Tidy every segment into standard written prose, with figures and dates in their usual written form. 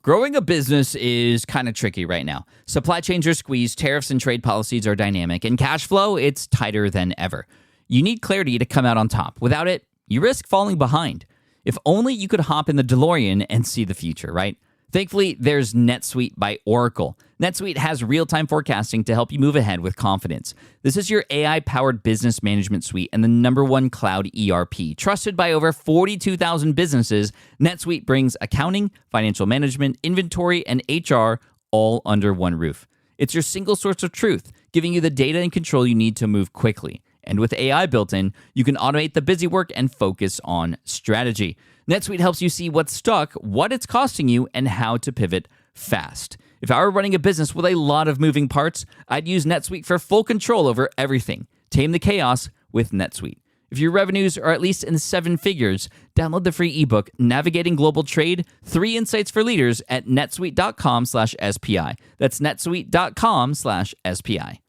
Growing a business is kind of tricky right now. Supply chains are squeezed, tariffs and trade policies are dynamic, and cash flow, it's tighter than ever. You need clarity to come out on top. Without it, you risk falling behind. If only you could hop in the DeLorean and see the future, right? Thankfully, there's NetSuite by Oracle. NetSuite has real-time forecasting to help you move ahead with confidence. This is your AI-powered business management suite and the #1 cloud ERP. Trusted by over 42,000 businesses, NetSuite brings accounting, financial management, inventory, and HR all under one roof. It's your single source of truth, giving you the data and control you need to move quickly. And with AI built in, you can automate the busy work and focus on strategy. NetSuite helps you see what's stuck, what it's costing you, and how to pivot fast. If I were running a business with a lot of moving parts, I'd use NetSuite for full control over everything. Tame the chaos with NetSuite. If your revenues are at least in 7 figures, download the free ebook, Navigating Global Trade, 3 Insights for Leaders at netsuite.com/SPI. That's netsuite.com/SPI.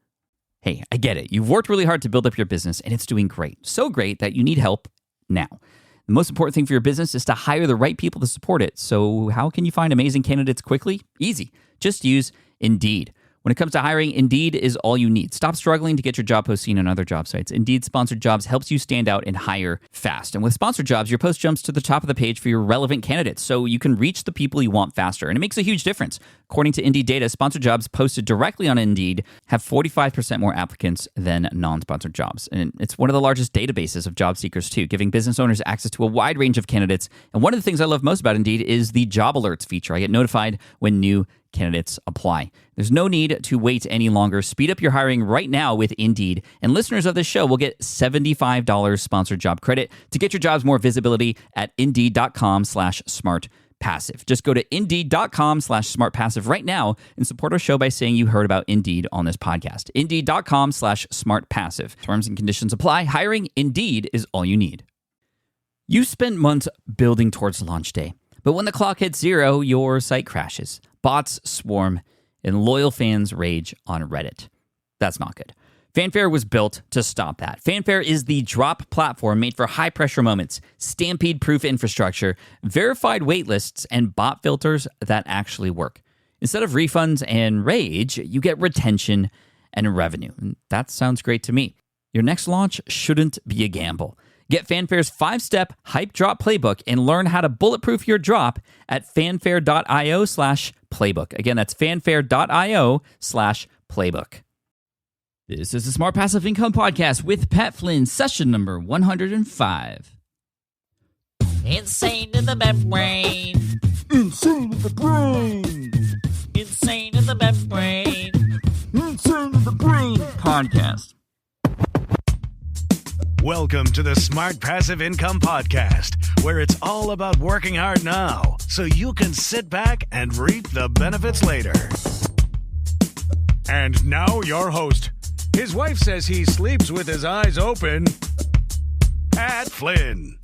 Hey, I get it. You've worked really hard to build up your business, and it's doing great. So great that you need help now. The most important thing for your business is to hire the right people to support it. So how can you find amazing candidates quickly? Easy. Just use Indeed. When it comes to hiring, Indeed is all you need. Stop struggling to get your job post seen on other job sites. Indeed Sponsored Jobs helps you stand out and hire fast. And with Sponsored Jobs, your post jumps to the top of the page for your relevant candidates, so you can reach the people you want faster. And it makes a huge difference. According to Indeed data, Sponsored Jobs posted directly on Indeed have 45% more applicants than non-sponsored jobs. And it's one of the largest databases of job seekers, too, giving business owners access to a wide range of candidates. And one of the things I love most about Indeed is the job alerts feature. I get notified when new candidates apply. There's no need to wait any longer. Speed up your hiring right now with Indeed. And listeners of this show will get $75 sponsored job credit to get your jobs more visibility at Indeed.com/smartpassive. Just go to Indeed.com/smartpassive right now and support our show by saying you heard about Indeed on this podcast. Indeed.com/smartpassive. Terms and conditions apply. Hiring Indeed is all you need. You spent months building towards launch day, but when the clock hits 0, your site crashes. Bots swarm, and loyal fans rage on Reddit. That's not good. Fanfare was built to stop that. Fanfare is the drop platform made for high-pressure moments, stampede-proof infrastructure, verified waitlists, and bot filters that actually work. Instead of refunds and rage, you get retention and revenue. And that sounds great to me. Your next launch shouldn't be a gamble. Get Fanfare's 5-step hype drop playbook and learn how to bulletproof your drop at fanfare.io/playbook. Again, that's fanfare.io/playbook. This is the Smart Passive Income Podcast with Pat Flynn, session number 105. Insane in the membrane. Insane in the brain. Insane in the membrane. Insane in the brain. Podcast. Welcome to the Smart Passive Income Podcast, where it's all about working hard now so you can sit back and reap the benefits later. And now your host. His wife says he sleeps with his eyes open. Pat Flynn.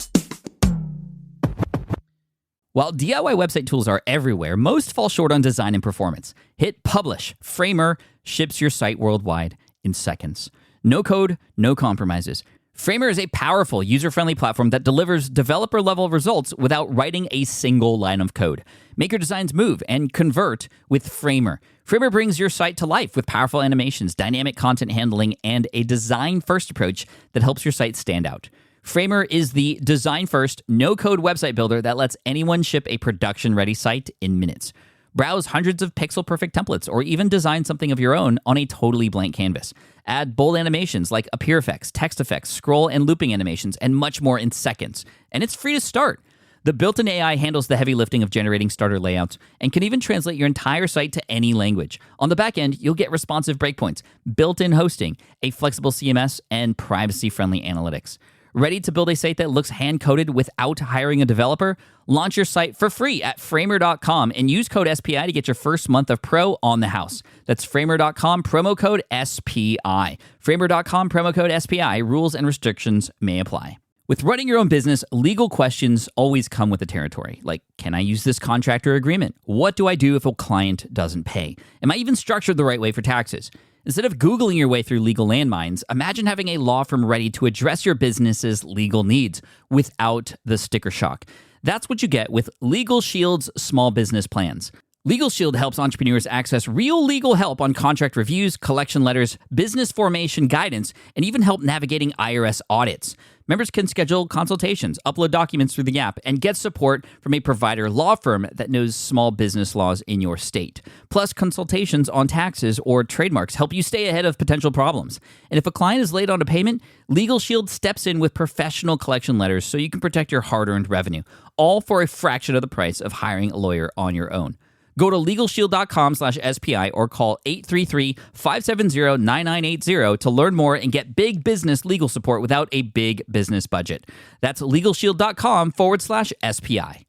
While DIY website tools are everywhere, most fall short on design and performance. Hit publish. Framer ships your site worldwide in seconds. No code, no compromises. Framer is a powerful, user-friendly platform that delivers developer-level results without writing a single line of code. Make your designs move and convert with Framer. Framer brings your site to life with powerful animations, dynamic content handling, and a design-first approach that helps your site stand out. Framer is the design-first, no-code website builder that lets anyone ship a production-ready site in minutes. Browse hundreds of pixel-perfect templates or even design something of your own on a totally blank canvas. Add bold animations like appear effects, text effects, scroll and looping animations, and much more in seconds. And it's free to start. The built-in AI handles the heavy lifting of generating starter layouts and can even translate your entire site to any language. On the back end, you'll get responsive breakpoints, built-in hosting, a flexible CMS, and privacy-friendly analytics. Ready to build a site that looks hand-coded without hiring a developer? Launch your site for free at Framer.com and use code SPI to get your first month of pro on the house. That's Framer.com, promo code SPI. Framer.com, promo code SPI. Rules and restrictions may apply. With running your own business, legal questions always come with the territory. Like, can I use this contract or agreement? What do I do if a client doesn't pay? Am I even structured the right way for taxes? Instead of Googling your way through legal landmines, imagine having a law firm ready to address your business's legal needs without the sticker shock. That's what you get with Legal Shield's small business plans. Legal Shield helps entrepreneurs access real legal help on contract reviews, collection letters, business formation guidance, and even help navigating IRS audits. Members can schedule consultations, upload documents through the app, and get support from a provider law firm that knows small business laws in your state. Plus, consultations on taxes or trademarks help you stay ahead of potential problems. And if a client is late on a payment, Legal Shield steps in with professional collection letters so you can protect your hard-earned revenue, all for a fraction of the price of hiring a lawyer on your own. Go to LegalShield.com/SPI or call 833-570-9980 to learn more and get big business legal support without a big business budget. That's LegalShield.com/SPI.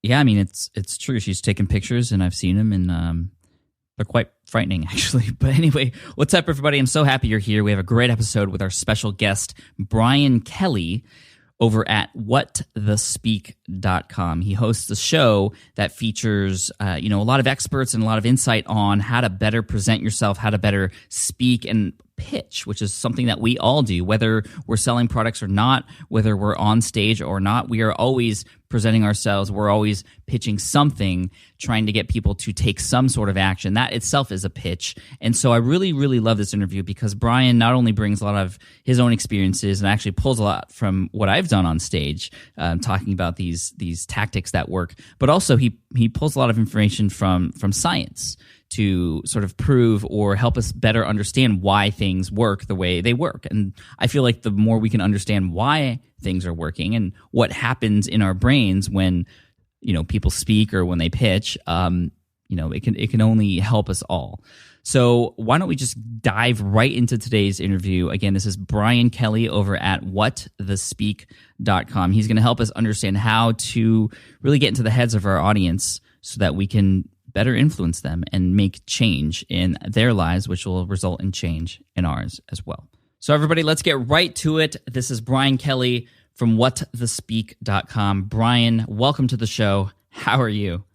Yeah, I mean, it's true. She's taken pictures, and I've seen them, and they're quite frightening, actually. But anyway, what's up, everybody? I'm so happy you're here. We have a great episode with our special guest, Brian Kelly, over at whatthespeak.com. He hosts a show that features a lot of experts and a lot of insight on how to better present yourself, how to better speak and pitch, which is something that we all do, whether we're selling products or not, whether we're on stage or not. We are always presenting ourselves. We're always pitching something, trying to get people to take some sort of action. That itself is a pitch. And so I really, really love this interview because Brian not only brings a lot of his own experiences and actually pulls a lot from what I've done on stage, talking about these tactics that work, but also he pulls a lot of information from science to sort of prove or help us better understand why things work the way they work. And I feel like the more we can understand why things are working and what happens in our brains when people speak or when they pitch, it can only help us all. So why don't we just dive right into today's interview? Again, this is Brian Kelly over at whatthespeak.com. He's going to help us understand how to really get into the heads of our audience so that we can better influence them and make change in their lives, which will result in change in ours as well. So everybody, let's get right to it. This is Brian Kelly from whatthespeak.com. Brian, welcome to the show. How are you?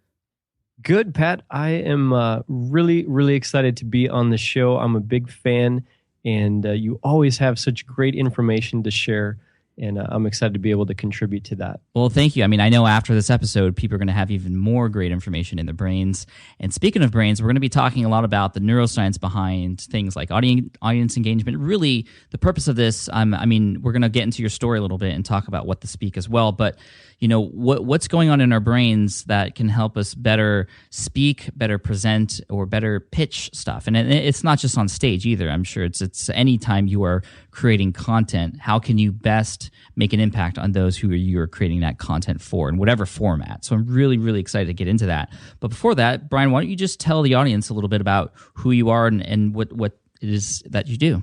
Good, Pat. I am really, really excited to be on the show. I'm a big fan, and you always have such great information to share. And I'm excited to be able to contribute to that. Well, thank you. I mean, I know after this episode, people are going to have even more great information in their brains. And speaking of brains, we're going to be talking a lot about the neuroscience behind things like audience engagement. Really, the purpose of this, we're going to get into your story a little bit and talk about what to speak as well. But what's going on in our brains that can help us better speak, better present, or better pitch stuff. And it's not just on stage either. I'm sure it's any time you are creating content. How can you best make an impact on those who you're creating that content for in whatever format? So I'm really, really excited to get into that. But before that, Brian, why don't you just tell the audience a little bit about who you are and what it is that you do?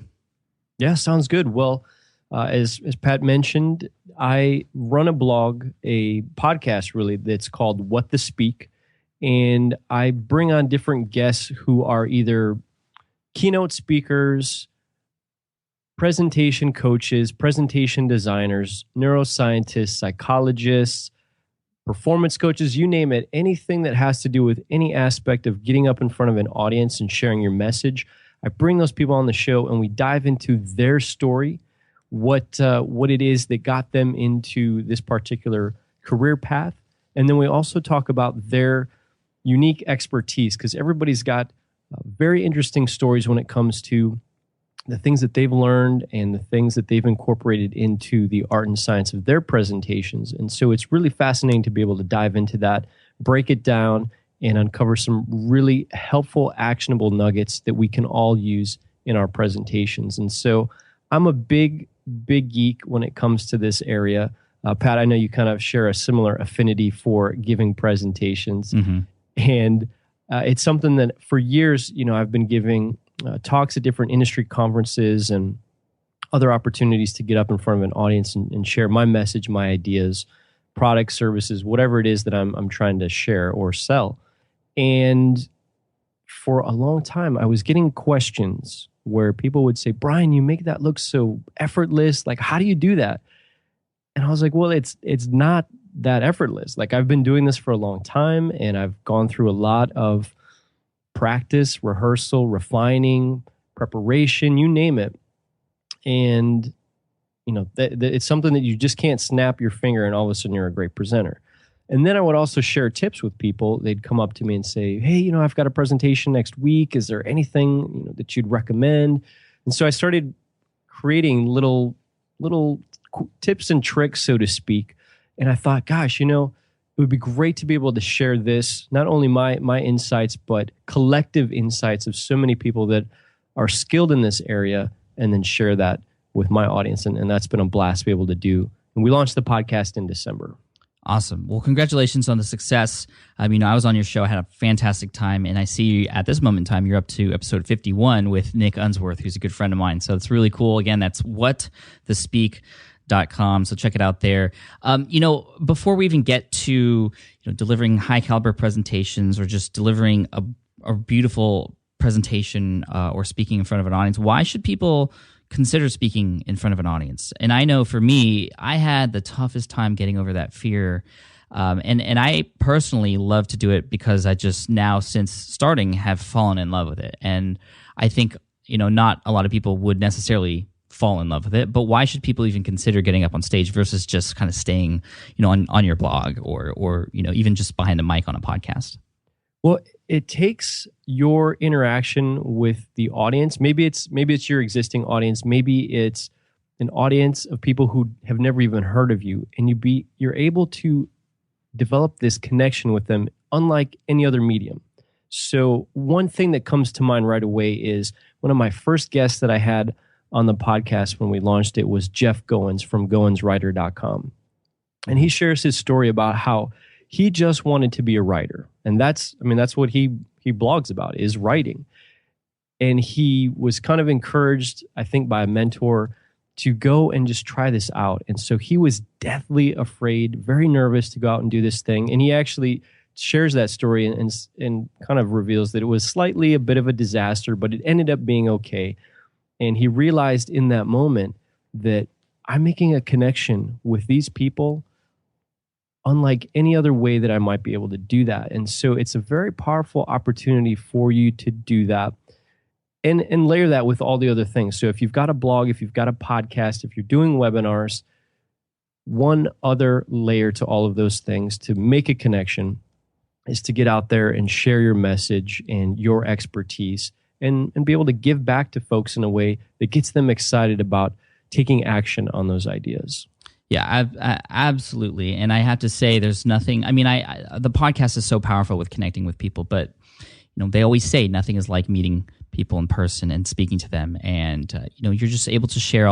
Yeah, sounds good. Well, as Pat mentioned, I run a blog, a podcast really, that's called What the Speak. And I bring on different guests who are either keynote speakers, presentation coaches, presentation designers, neuroscientists, psychologists, performance coaches, you name it, anything that has to do with any aspect of getting up in front of an audience and sharing your message. I bring those people on the show and we dive into their story, what it is that got them into this particular career path. And then we also talk about their unique expertise because everybody's got very interesting stories when it comes to the things that they've learned and the things that they've incorporated into the art and science of their presentations. And so it's really fascinating to be able to dive into that, break it down, and uncover some really helpful, actionable nuggets that we can all use in our presentations. And so I'm a big geek when it comes to this area. Pat, I know you kind of share a similar affinity for giving presentations. Mm-hmm. And it's something that for years, I've been giving talks at different industry conferences and other opportunities to get up in front of an audience and share my message, my ideas, products, services, whatever it is that I'm trying to share or sell. And for a long time, I was getting questions where people would say, Brian, you make that look so effortless. Like, how do you do that? And I was like, well, it's not that effortless. Like, I've been doing this for a long time and I've gone through a lot of practice, rehearsal, refining, preparation, you name it. And it's something that you just can't snap your finger and all of a sudden you're a great presenter. And then I would also share tips with people. They'd come up to me and say, hey, I've got a presentation next week. Is there anything that you'd recommend? And so I started creating little tips and tricks, so to speak. And I thought, gosh, it would be great to be able to share this, not only my insights, but collective insights of so many people that are skilled in this area, and then share that with my audience. And that's been a blast to be able to do. And we launched the podcast in December. Awesome. Well, congratulations on the success. I was on your show. I had a fantastic time. And I see at this moment in time, you're up to episode 51 with Nick Unsworth, who's a good friend of mine. So it's really cool. Again, that's whatthespeak.com. So check it out there. Before we even get to delivering high caliber presentations or just delivering a beautiful presentation or speaking in front of an audience, why should people consider speaking in front of an audience? And I know for me, I had the toughest time getting over that fear. And I personally love to do it because I just now, since starting, have fallen in love with it. And I think, not a lot of people would necessarily fall in love with it, but why should people even consider getting up on stage versus just kind of staying, on your blog or even just behind a mic on a podcast? Well, it takes your interaction with the audience. Maybe it's your existing audience. Maybe it's an audience of people who have never even heard of you, and you're able to develop this connection with them unlike any other medium. So one thing that comes to mind right away is one of my first guests that I had on the podcast when we launched it was Jeff Goins from GoinsWriter.com. And he shares his story about how he just wanted to be a writer. And that's what he blogs about, is writing. And he was kind of encouraged, I think, by a mentor to go and just try this out. And so he was deathly afraid, very nervous to go out and do this thing. And he actually shares that story and kind of reveals that it was slightly a bit of a disaster, but it ended up being okay. And he realized in that moment that I'm making a connection with these people unlike any other way that I might be able to do that. And so it's a very powerful opportunity for you to do that and layer that with all the other things. So if you've got a blog, if you've got a podcast, if you're doing webinars, one other layer to all of those things to make a connection is to get out there and share your message and your expertise and be able to give back to folks in a way that gets them excited about taking action on those ideas. Yeah, absolutely. And I have to say, there's nothing. The podcast is so powerful with connecting with people, but they always say nothing is like meeting people in person and speaking to them. And you're just able to share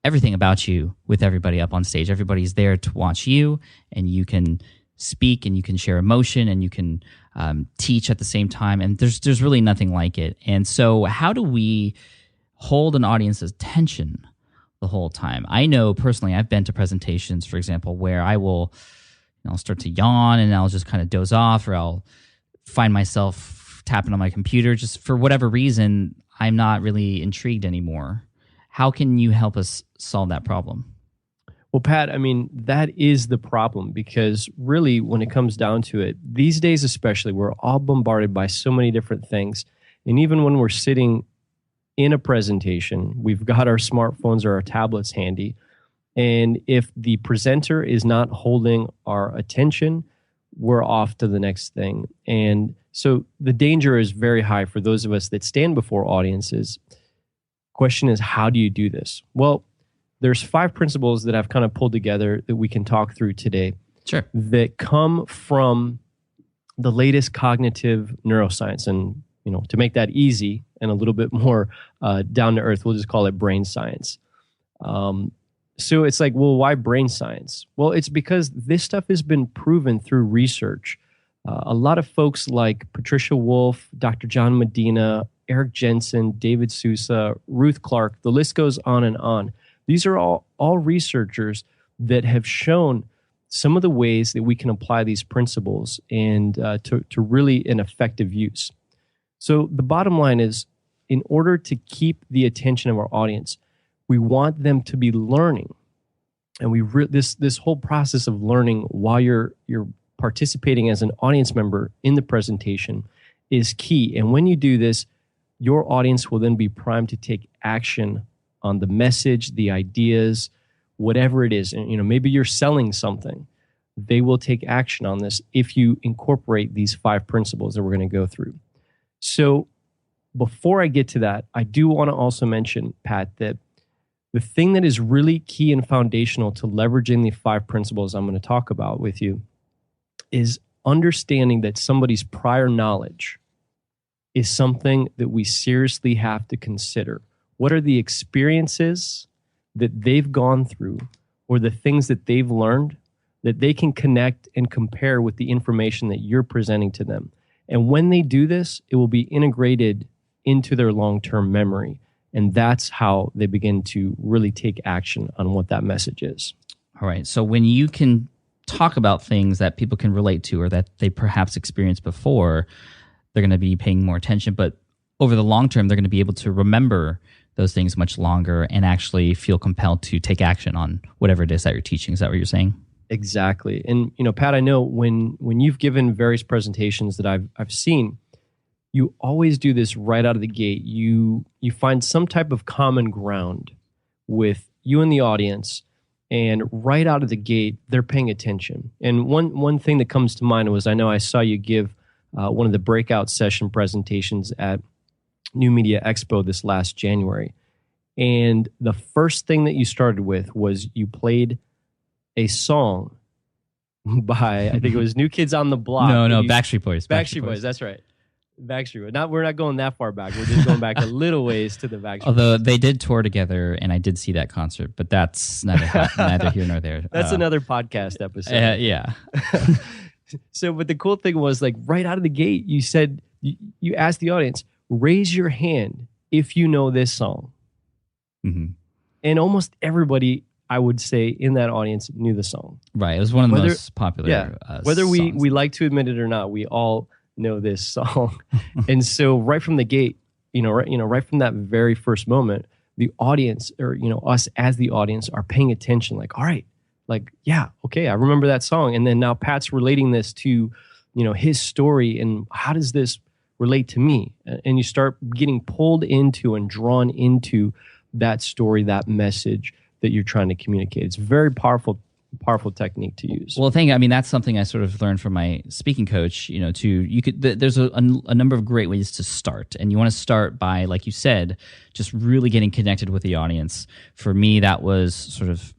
everything about you with everybody up on stage. Everybody's there to watch you, and you can speak and you can share emotion and you can teach at the same time. And there's really nothing like it. And so, how do we hold an audience's attention the whole time? I know personally, I've been to presentations, for example, where I'll start to yawn and I'll just kind of doze off, or I'll find myself tapping on my computer. Just for whatever reason, I'm not really intrigued anymore. How can you help us solve that problem? Well, Pat, that is the problem, because really when it comes down to it, these days especially, we're all bombarded by so many different things. And even when we're sitting in a presentation, we've got our smartphones or our tablets handy. And if the presenter is not holding our attention, we're off to the next thing. And so the danger is very high for those of us that stand before audiences. Question is, how do you do this? Well, there's 5 principles that I've kind of pulled together that we can talk through today. Sure. That come from the latest cognitive neuroscience. And to make that easy and a little bit more down to earth, we'll just call it brain science. So it's like, well, why brain science? Well, it's because this stuff has been proven through research. A lot of folks like Patricia Wolf, Dr. John Medina, Eric Jensen, David Sousa, Ruth Clark, the list goes on and on. These are all researchers that have shown some of the ways that we can apply these principles and to really an effective use. So the bottom line is, in order to keep the attention of our audience, we want them to be learning. And this whole process of learning while you're participating as an audience member in the presentation is key. And when you do this, your audience will then be primed to take action on the message, the ideas, whatever it is. And, maybe you're selling something. They will take action on this if you incorporate these 5 principles that we're going to go through. So before I get to that, I do want to also mention, Pat, that the thing that is really key and foundational to leveraging the 5 principles I'm going to talk about with you is understanding that somebody's prior knowledge is something that we seriously have to consider. What are the experiences that they've gone through or the things that they've learned that they can connect and compare with the information that you're presenting to them? And when they do this, it will be integrated into their long-term memory. And that's how they begin to really take action on what that message is. All right. So when you can talk about things that people can relate to or that they perhaps experienced before, they're going to be paying more attention. But over the long term, they're going to be able to remember those things much longer and actually feel compelled to take action on whatever it is that you're teaching. Is that what you're saying? Exactly. And, Pat, I know when you've given various presentations that I've seen, you always do this right out of the gate. You find some type of common ground with you and the audience, and right out of the gate, they're paying attention. And one thing that comes to mind was I know I saw you give one of the breakout session presentations at New Media Expo this last January. And the first thing that you started with was you played a song by, I think it was New Kids on the Block. No, Backstreet Boys. Backstreet Boys, that's right. Backstreet Boys. We're not going that far back. We're just going back a little ways to the Backstreet Boys. Although they did tour together, and I did see that concert, but that's neither here nor there. That's another podcast episode. Yeah. So, but the cool thing was, like, right out of the gate, you said, you asked the audience, raise your hand if you know this song. Mm-hmm. And almost everybody, I would say, in that audience knew the song. Right. It was one of the most popular whether songs. we like to admit it or not, we all know this song. And so right from the gate, right from that very first moment, the audience, or us as the audience, are paying attention, like, all right, like, yeah, okay, I remember that song. And then now Pat's relating this to his story, and how does this relate to me? And you start getting pulled into and drawn into that story, that message that you're trying to communicate. It's very powerful technique to use. Well, that's something I sort of learned from my speaking coach. There's a number of great ways to start, and you want to start by, like you said, just really getting connected with the audience. For me, that was sort of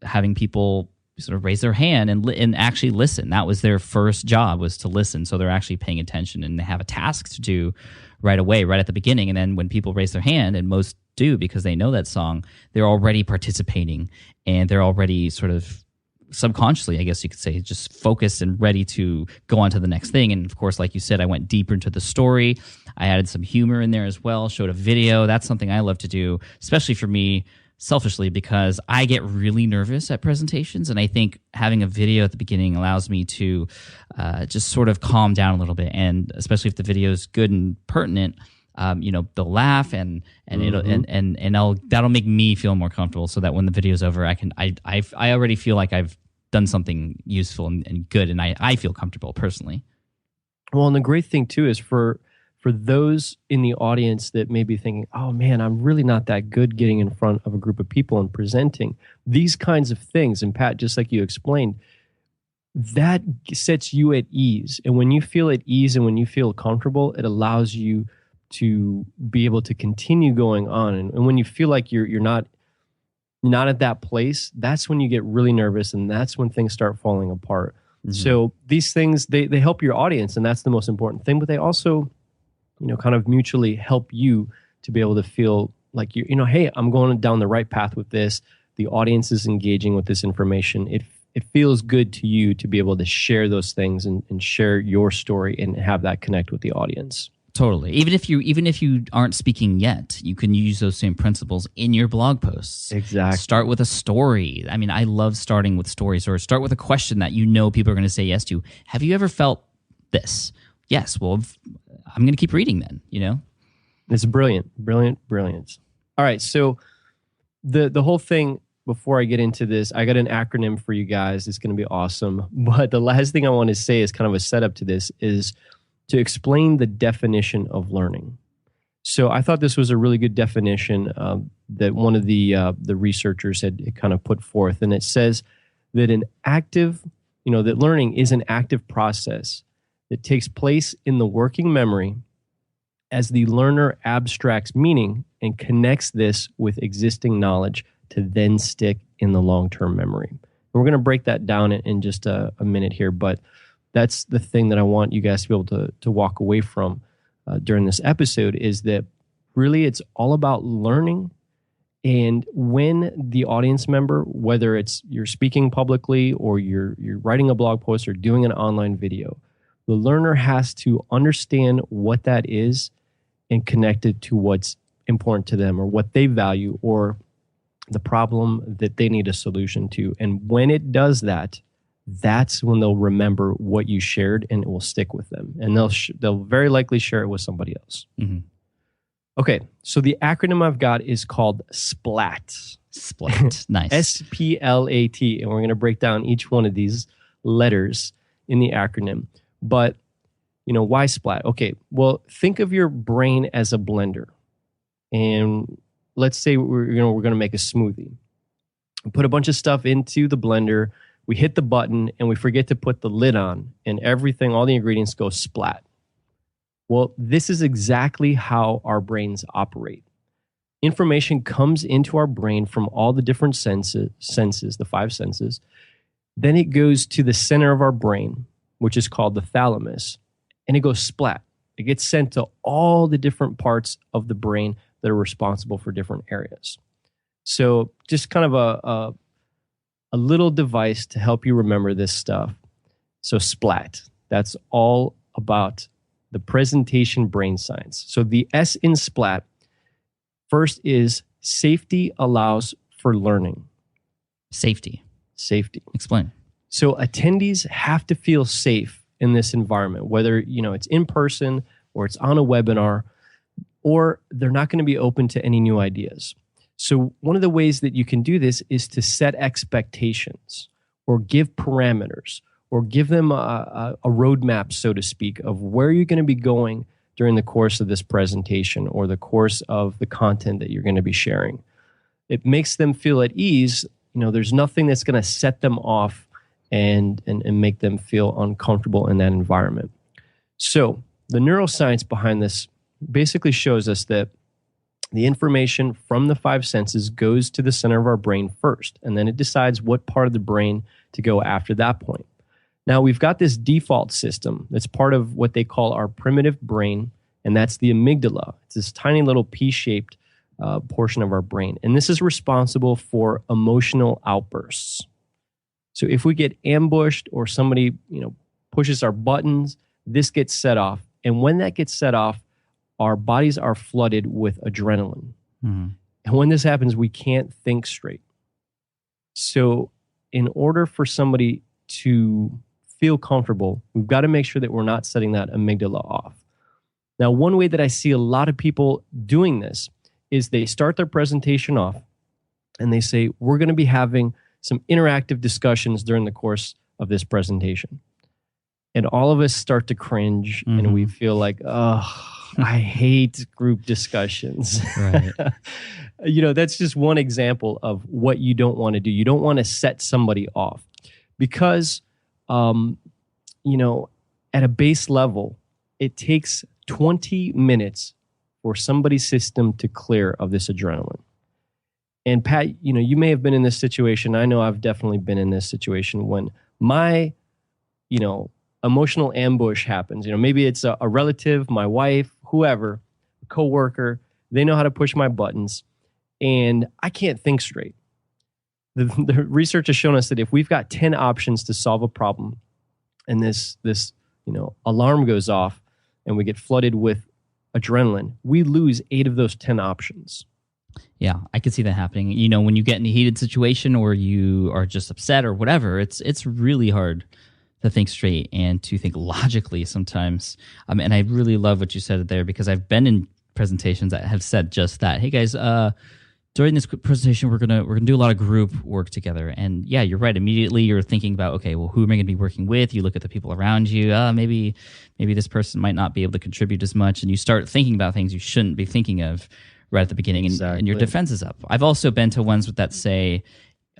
having people sort of raise their hand and actually listen. That was their first job, was to listen. So they're actually paying attention, and they have a task to do right away, right at the beginning. And then when people raise their hand, and most do because they know that song, they're already participating, and they're already sort of subconsciously, I guess you could say, just focused and ready to go on to the next thing. And of course, like you said, I went deeper into the story. I added some humor in there as well, showed a video. That's something I love to do, especially for me, selfishly, because I get really nervous at presentations, and I think having a video at the beginning allows me to just sort of calm down a little bit. And especially if the video is good and pertinent, they'll laugh, and that'll make me feel more comfortable, so that when the video's over, I already feel like I've done something useful and good, and I feel comfortable personally. Well, and the great thing too is for those in the audience that may be thinking, oh man, I'm really not that good getting in front of a group of people and presenting these kinds of things. And Pat, just like you explained, that sets you at ease. And when you feel at ease and when you feel comfortable, it allows you to be able to continue going on. And when you feel like you're not at that place, that's when you get really nervous, and that's when things start falling apart. Mm-hmm. So these things, they help your audience, and that's the most important thing. But they also, kind of mutually help you to be able to feel like hey, I'm going down the right path with this. The audience is engaging with this information. It feels good to you to be able to share those things and share your story and have that connect with the audience. Totally. Even if you aren't speaking yet, you can use those same principles in your blog posts. Exactly. Start with a story. I mean, I love starting with stories, or start with a question that people are going to say yes to. Have you ever felt this? Yes. Well, I'm going to keep reading then, It's brilliant. All right. So the whole thing, before I get into this, I got an acronym for you guys. It's going to be awesome. But the last thing I want to say is kind of a setup to this, is to explain the definition of learning. So I thought this was a really good definition that one of the researchers had kind of put forth, and it says that that learning is an active process that takes place in the working memory as the learner abstracts meaning and connects this with existing knowledge to then stick in the long-term memory. And we're going to break that down in just a minute here, but that's the thing that I want you guys to be able to walk away from during this episode, is that really it's all about learning. And when the audience member, whether it's you're speaking publicly or you're writing a blog post or doing an online video, the learner has to understand what that is and connect it to what's important to them or what they value or the problem that they need a solution to. And when it does that, that's when they'll remember what you shared and it will stick with them. And they'll very likely share it with somebody else. Mm-hmm. Okay, so the acronym I've got is called S.P.L.A.T. S.P.L.A.T. Nice. S.P.L.A.T. And we're going to break down each one of these letters in the acronym. But, why S.P.L.A.T? Okay, well, think of your brain as a blender. And let's say we're going to make a smoothie. We put a bunch of stuff into the blender, we hit the button, and we forget to put the lid on, and everything, all the ingredients go splat. Well, this is exactly how our brains operate. Information comes into our brain from all the different senses, the 5 senses. Then it goes to the center of our brain, which is called the thalamus, and it goes splat. It gets sent to all the different parts of the brain that are responsible for different areas. So just kind of a little device to help you remember this stuff. So S.P.L.A.T, that's all about the presentation brain science. So the S in S.P.L.A.T, first is safety allows for learning. Safety. Explain. So attendees have to feel safe in this environment, whether it's in person or it's on a webinar, or they're not going to be open to any new ideas. So one of the ways that you can do this is to set expectations or give parameters or give them a roadmap, so to speak, of where you're going to be going during the course of this presentation or the course of the content that you're going to be sharing. It makes them feel at ease. There's nothing that's going to set them off and make them feel uncomfortable in that environment. So the neuroscience behind this basically shows us that the information from the 5 senses goes to the center of our brain first, and then it decides what part of the brain to go after that point. Now, we've got this default system that's part of what they call our primitive brain, and that's the amygdala. It's this tiny little pea-shaped portion of our brain, and this is responsible for emotional outbursts. So if we get ambushed or somebody pushes our buttons, this gets set off, and when that gets set off, our bodies are flooded with adrenaline. Mm-hmm. And when this happens, we can't think straight. So in order for somebody to feel comfortable, we've got to make sure that we're not setting that amygdala off. Now, one way that I see a lot of people doing this is they start their presentation off and they say, we're going to be having some interactive discussions during the course of this presentation. And all of us start to cringe and we feel like, oh, I hate group discussions. Right. That's just one example of what you don't want to do. You don't want to set somebody off because, at a base level, it takes 20 minutes for somebody's system to clear of this adrenaline. And Pat, you may have been in this situation. I know I've definitely been in this situation when my, emotional ambush happens. Maybe it's a relative, my wife, whoever, a coworker. They know how to push my buttons, and I can't think straight. The research has shown us that if we've got 10 options to solve a problem, and this alarm goes off, and we get flooded with adrenaline, we lose 8 of those 10 options. Yeah, I could see that happening. When you get in a heated situation or you are just upset or whatever, it's really hard to think straight and to think logically sometimes. And I really love what you said there because I've been in presentations that have said just that. Hey guys, during this presentation, we're gonna do a lot of group work together. And yeah, you're right. Immediately, you're thinking about, okay, well, who am I going to be working with? You look at the people around you. Maybe this person might not be able to contribute as much, and you start thinking about things you shouldn't be thinking of right at the beginning, and your defense is up. I've also been to ones that say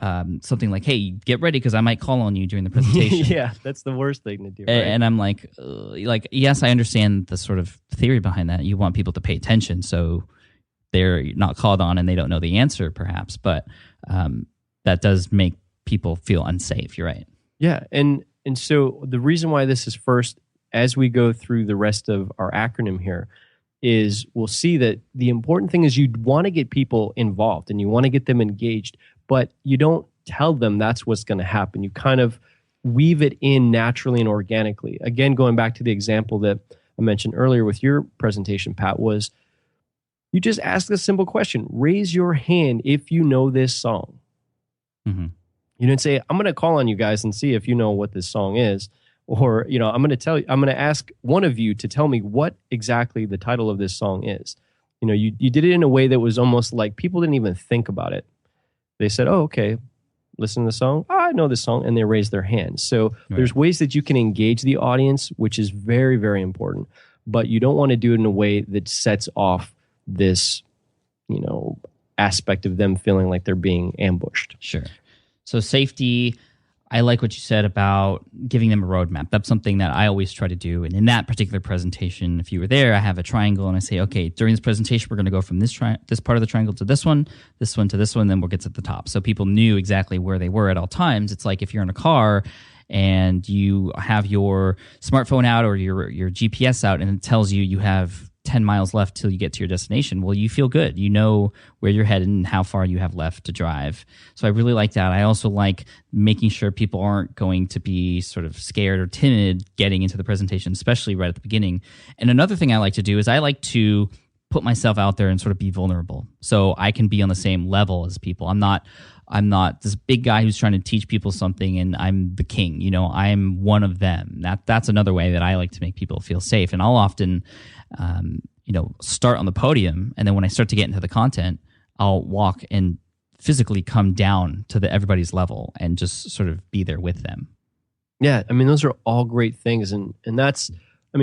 something like, "Hey, get ready because I might call on you during the presentation." Yeah, that's the worst thing to do. Right? And I'm like, yes, I understand the sort of theory behind that. You want people to pay attention, so they're not called on and they don't know the answer, perhaps. But that does make people feel unsafe. You're right. Yeah, and so the reason why this is first, as we go through the rest of our acronym here, is we'll see that the important thing is you want to get people involved and you want to get them engaged, but you don't tell them that's what's going to happen. You kind of weave it in naturally and organically. Again, going back to the example that I mentioned earlier with your presentation, Pat, was you just ask a simple question. Raise your hand if you know this song. Mm-hmm. You didn't say, I'm going to call on you guys and see if you know what this song is. Or, I'm going to ask one of you to tell me what exactly the title of this song is. You did it in a way that was almost like people didn't even think about it. They said, oh, okay, listen to the song. Oh, I know this song. And they raised their hands. So There's ways that you can engage the audience, which is very, very important. But you don't want to do it in a way that sets off this, aspect of them feeling like they're being ambushed. Sure. So safety, I like what you said about giving them a roadmap. That's something that I always try to do. And in that particular presentation, if you were there, I have a triangle and I say, okay, during this presentation, we're going to go from this part of the triangle to this one to this one, then we'll get to the top. So people knew exactly where they were at all times. It's like if you're in a car and you have your smartphone out or your GPS out and it tells you have 10 miles left till you get to your destination. Well, you feel good. You know where you're headed and how far you have left to drive. So I really like that. I also like making sure people aren't going to be sort of scared or timid getting into the presentation, especially right at the beginning. And another thing I like to do is I like to put myself out there and sort of be vulnerable so I can be on the same level as people. I'm not this big guy who's trying to teach people something and I'm the king. I'm one of them. That's another way that I like to make people feel safe. And I'll often start on the podium, and then when I start to get into the content, I'll walk and physically come down to everybody's level and just sort of be there with them. Yeah, those are all great things, and that's,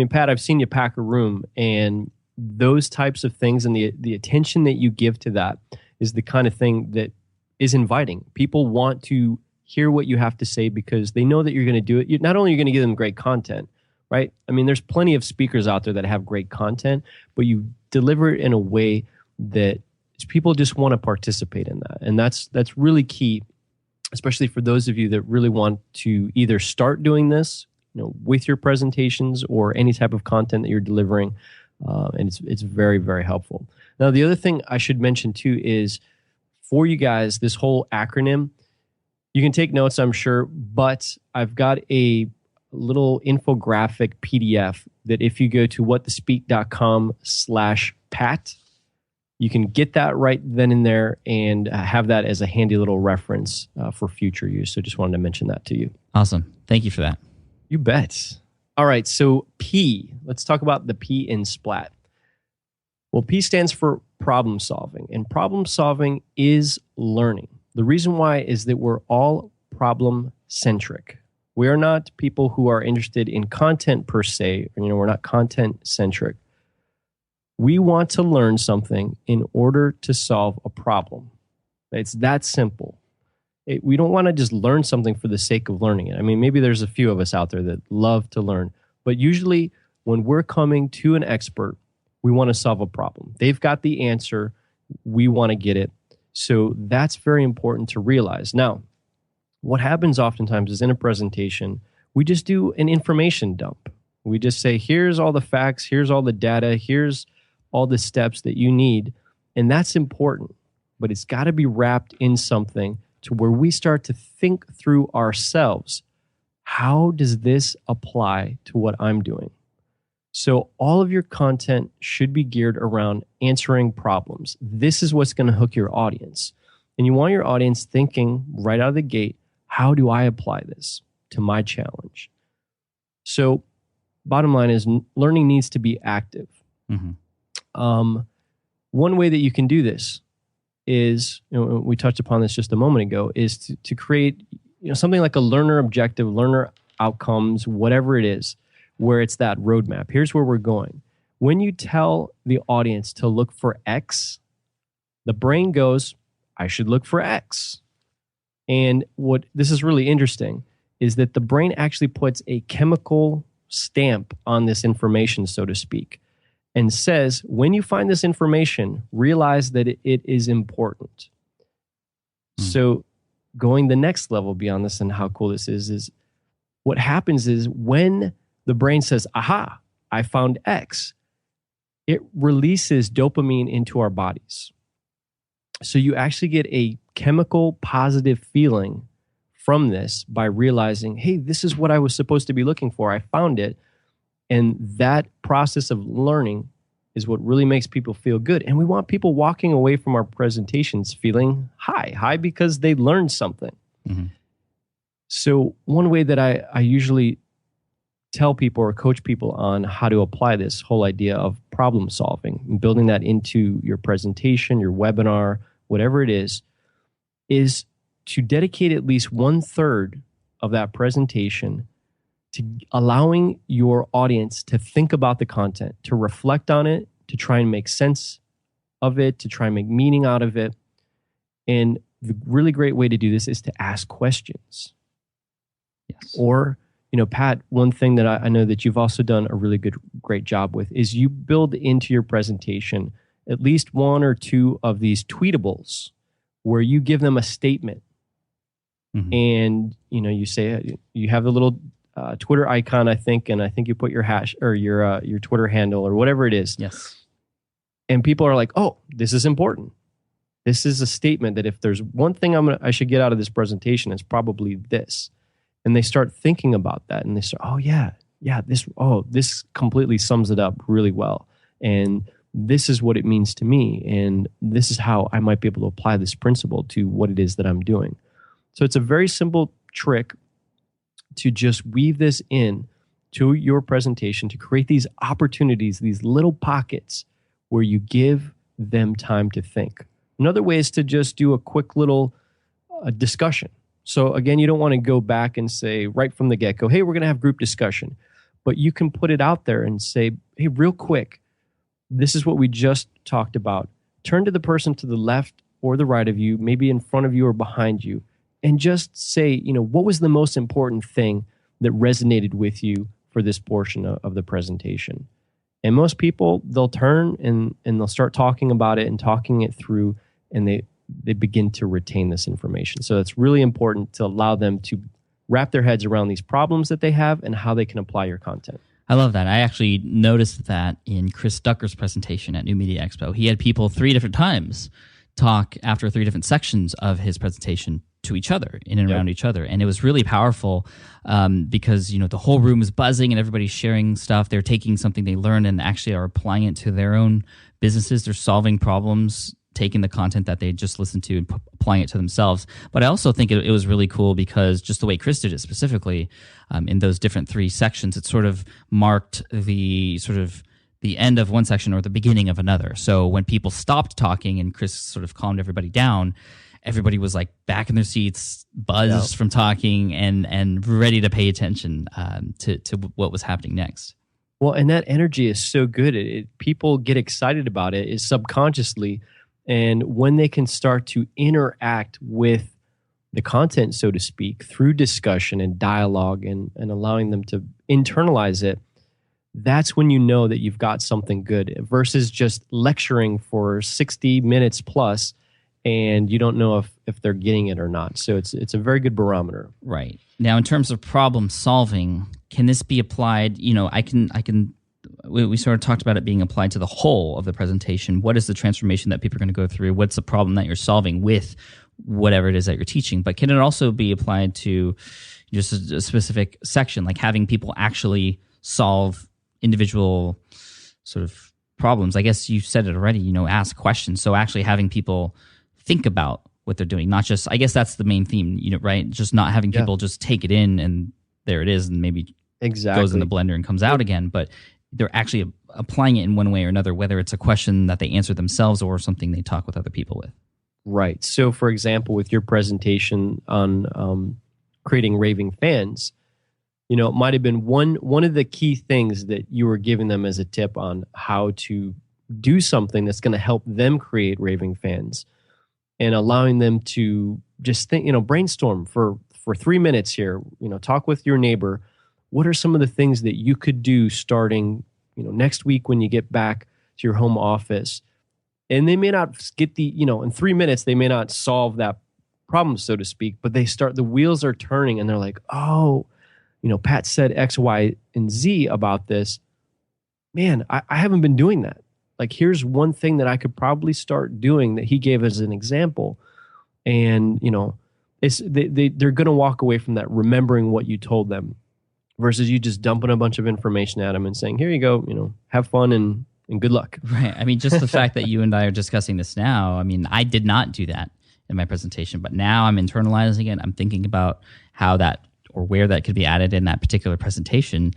Pat, I've seen you pack a room, and those types of things and the attention that you give to that is the kind of thing that is inviting. People want to hear what you have to say because they know that you're going to do it. Not only are you going to give them great content, right? There's plenty of speakers out there that have great content, but you deliver it in a way that people just want to participate in that. And that's really key, especially for those of you that really want to either start doing this, with your presentations or any type of content that you're delivering. And it's very, very helpful. Now, the other thing I should mention too is for you guys, this whole acronym, you can take notes, I'm sure, but I've got a little infographic PDF that if you go to whatthespeak.com/Pat, you can get that right then and there and have that as a handy little reference for future use. So just wanted to mention that to you. Awesome. Thank you for that. You bet. All right. So P, let's talk about the P in SPLAT. Well, P stands for problem solving, and problem solving is learning. The reason why is that we're all problem centric. We are not people who are interested in content per se. We're not content centric. We want to learn something in order to solve a problem. It's that simple. We don't want to just learn something for the sake of learning it. Maybe there's a few of us out there that love to learn, but usually when we're coming to an expert, we want to solve a problem. They've got the answer. We want to get it. So that's very important to realize. Now, what happens oftentimes is in a presentation, we just do an information dump. We just say, here's all the facts, here's all the data, here's all the steps that you need. And that's important, but it's got to be wrapped in something to where we start to think through ourselves. How does this apply to what I'm doing? So all of your content should be geared around answering problems. This is what's going to hook your audience. And you want your audience thinking right out of the gate, how do I apply this to my challenge? So bottom line is learning needs to be active. Mm-hmm. One way that you can do this is, we touched upon this just a moment ago, is to create something like a learner objective, learner outcomes, whatever it is, where it's that roadmap. Here's where we're going. When you tell the audience to look for X, the brain goes, I should look for X. And what this is really interesting is that the brain actually puts a chemical stamp on this information, so to speak, and says, when you find this information, realize that it is important. So going the next level beyond this and how cool this is what happens is when the brain says, aha, I found X, it releases dopamine into our bodies. So you actually get a chemical positive feeling from this by realizing, hey, this is what I was supposed to be looking for. I found it. And that process of learning is what really makes people feel good. And we want people walking away from our presentations feeling high because they learned something. Mm-hmm. So one way that I usually tell people or coach people on how to apply this whole idea of problem solving and building that into your presentation, your webinar, whatever it is to dedicate at least 1/3 of that presentation to allowing your audience to think about the content, to reflect on it, to try and make sense of it, to try and make meaning out of it. And the really great way to do this is to ask questions. Yes. Or, Pat, one thing that I know that you've also done a really great job with is you build into your presentation at least 1 or 2 of these tweetables where you give them a statement. Mm-hmm. And, you say, you have the little Twitter icon, I think, and I think you put your hash or your Twitter handle or whatever it is. Yes. And people are like, oh, this is important. This is a statement that if there's one thing I should get out of this presentation, it's probably this. And they start thinking about that, and they start, this completely sums it up really well. And this is what it means to me, and this is how I might be able to apply this principle to what it is that I'm doing. So it's a very simple trick to just weave this in to your presentation to create these opportunities, these little pockets where you give them time to think. Another way is to just do a quick little discussion. So again, you don't want to go back and say right from the get-go, hey, we're going to have group discussion. But you can put it out there and say, hey, real quick, this is what we just talked about. Turn to the person to the left or the right of you, maybe in front of you or behind you, and just say, what was the most important thing that resonated with you for this portion of the presentation? And most people, they'll turn and they'll start talking about it and talking it through, and they begin to retain this information. So it's really important to allow them to wrap their heads around these problems that they have and how they can apply your content. I love that. I actually noticed that in Chris Ducker's presentation at New Media Expo. He had people 3 different times talk after 3 different sections of his presentation to each other, in and around each other. And it was really powerful because, the whole room is buzzing and everybody's sharing stuff. They're taking something they learned and actually are applying it to their own businesses. They're solving problems, taking the content that they just listened to and applying it to themselves. But I also think it was really cool because just the way Chris did it specifically in those different 3 sections, it sort of marked the end of one section or the beginning of another. So when people stopped talking and Chris sort of calmed everybody down, everybody was like back in their seats, buzzed from talking and ready to pay attention to what was happening next. Well, and that energy is so good. People get excited about it is subconsciously. And when they can start to interact with the content, so to speak, through discussion and dialogue and allowing them to internalize it, that's when you know that you've got something good versus just lecturing for 60 minutes plus and you don't know if they're getting it or not. So it's a very good barometer. Right. Now, in terms of problem solving, can this be applied? We sort of talked about it being applied to the whole of the presentation. What is the transformation that people are going to go through? What's the problem that you're solving with whatever it is that you're teaching? But can it also be applied to just a specific section, like having people actually solve individual sort of problems? I guess you said it already, ask questions. So actually having people think about what they're doing, not just, I guess that's the main theme, right? Just not having people just take it in and there it is and maybe goes in the blender and comes out again, but they're actually applying it in one way or another, whether it's a question that they answer themselves or something they talk with other people with. Right. So, for example, with your presentation on creating raving fans, you know, it might have been one of the key things that you were giving them as a tip on how to do something that's going to help them create raving fans, and allowing them to just think, you know, brainstorm for 3 minutes here, you know, talk with your neighbor. What are some of the things that you could do starting, you know, next week when you get back to your home office? And they may not get in 3 minutes, they may not solve that problem, so to speak, but the wheels are turning and they're like, oh, you know, Pat said X, Y, and Z about this. Man, I haven't been doing that. Like, here's one thing that I could probably start doing that he gave as an example. And, you know, they're going to walk away from that remembering what you told them versus you just dumping a bunch of information at them and saying, here you go, you know, have fun and good luck. Right. I mean, just the fact that you and I are discussing this now, I mean, I did not do that in my presentation, but now I'm internalizing it. I'm thinking about how that or where that could be added in that particular presentation.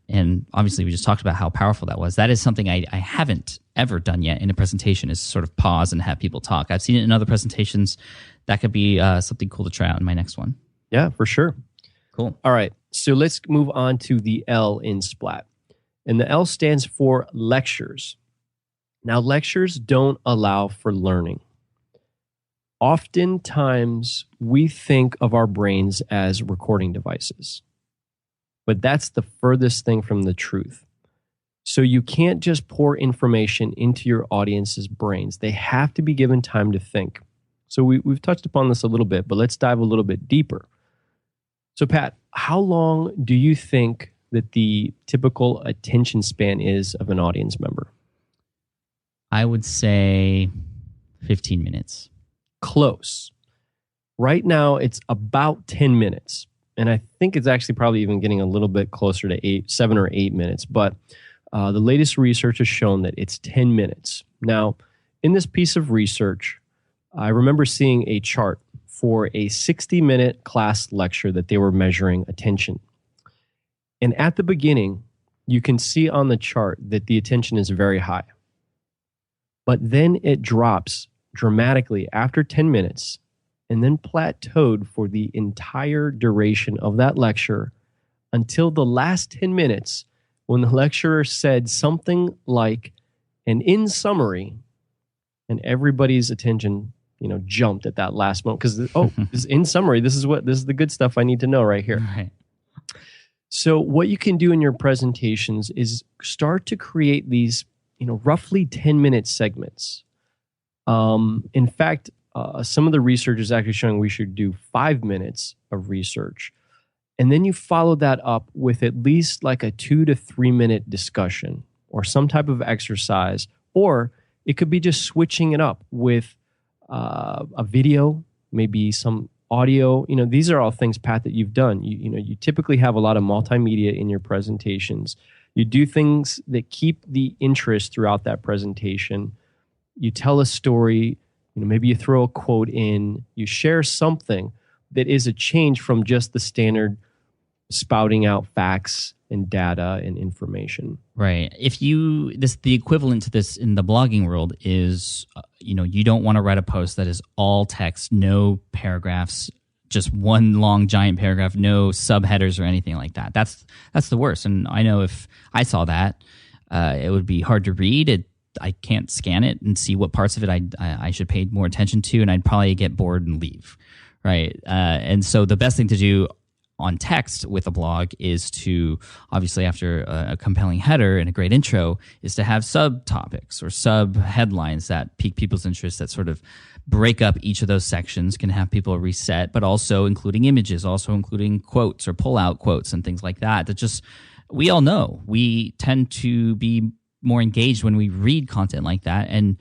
And obviously, we just talked about how powerful that was. That is something I haven't ever done yet in a presentation, is sort of pause and have people talk. I've seen it in other presentations. That could be something cool to try out in my next one. Yeah, for sure. Cool. All right. So let's move on to the L in SPLAT. And the L stands for lectures. Now, lectures don't allow for learning. Oftentimes, we think of our brains as recording devices. But that's the furthest thing from the truth. So you can't just pour information into your audience's brains. They have to be given time to think. So we've touched upon this a little bit, but let's dive a little bit deeper. So Pat, how long do you think that the typical attention span is of an audience member? I would say 15 minutes. Close. Right now, it's about 10 minutes. And I think it's actually probably even getting a little bit closer to 7 or 8 minutes. But the latest research has shown that it's 10 minutes. Now, in this piece of research, I remember seeing a chart for a 60-minute class lecture that they were measuring attention. And at the beginning, you can see on the chart that the attention is very high. But then it drops dramatically after 10 minutes and then plateaued for the entire duration of that lecture until the last 10 minutes when the lecturer said something like, and in summary, and everybody's attention, you know, jumped at that last moment because, in summary, this is the good stuff I need to know right here. Right. So what you can do in your presentations is start to create these, you know, roughly 10-minute segments. In fact, some of the research is actually showing we should do 5 minutes of research. And then you follow that up with at least like a 2 to 3 minute discussion or some type of exercise, or it could be just switching it up with a video, maybe some audio. You know, these are all things, Pat, that you've done. You typically have a lot of multimedia in your presentations. You do things that keep the interest throughout that presentation. You tell a story. You know, maybe you throw a quote in. You share something that is a change from just the standard spouting out facts and data and information. Right. The equivalent to this in the blogging world is, you don't want to write a post that is all text, no paragraphs, just one long giant paragraph, no subheaders or anything like that. That's the worst. And I know if I saw that, it would be hard to read. I can't scan it and see what parts of it I should pay more attention to, and I'd probably get bored and leave. Right. And so the best thing to do on text with a blog is to, obviously after a compelling header and a great intro, is to have subtopics or sub-headlines that pique people's interest, that sort of break up each of those sections, can have people reset, but also including images, also including quotes or pull-out quotes and things like that. That just, we all know, we tend to be more engaged when we read content like that. And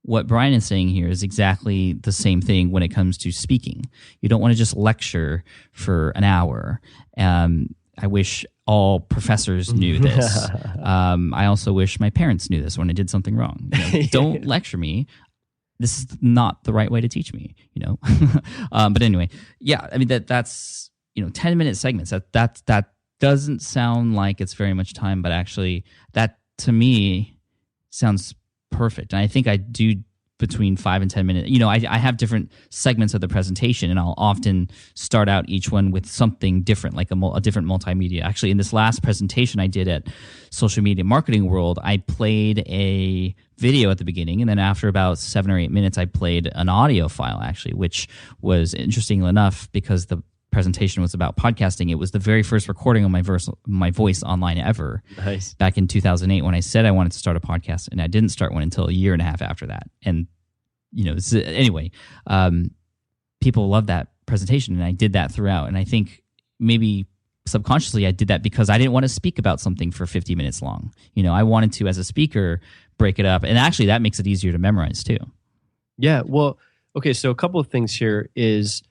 what Brian is saying here is exactly the same thing when it comes to speaking. You don't want to just lecture for an hour. I wish all professors knew this. I also wish my parents knew this when I did something wrong. Don't lecture me. This is not the right way to teach me, But anyway, yeah, I mean, that's 10-minute segments. That doesn't sound like it's very much time, but actually that to me sounds perfect. And I think I do between 5 and 10 minutes. You know, I have different segments of the presentation, and I'll often start out each one with something different, like a different multimedia. Actually, in this last presentation I did at Social Media Marketing World, I played a video at the beginning, and then after about 7 or 8 minutes, I played an audio file, actually, which was interesting enough because the presentation was about podcasting. It was the very first recording of my voice online ever. Nice. Back in 2008 when I said I wanted to start a podcast, and I didn't start one until a year and a half after that. And, you know, anyway, people loved that presentation, and I did that throughout. And I think maybe subconsciously I did that because I didn't want to speak about something for 50 minutes long. You know, I wanted to, as a speaker, break it up. And actually that makes it easier to memorize too. Yeah. Well, okay. So a couple of things here is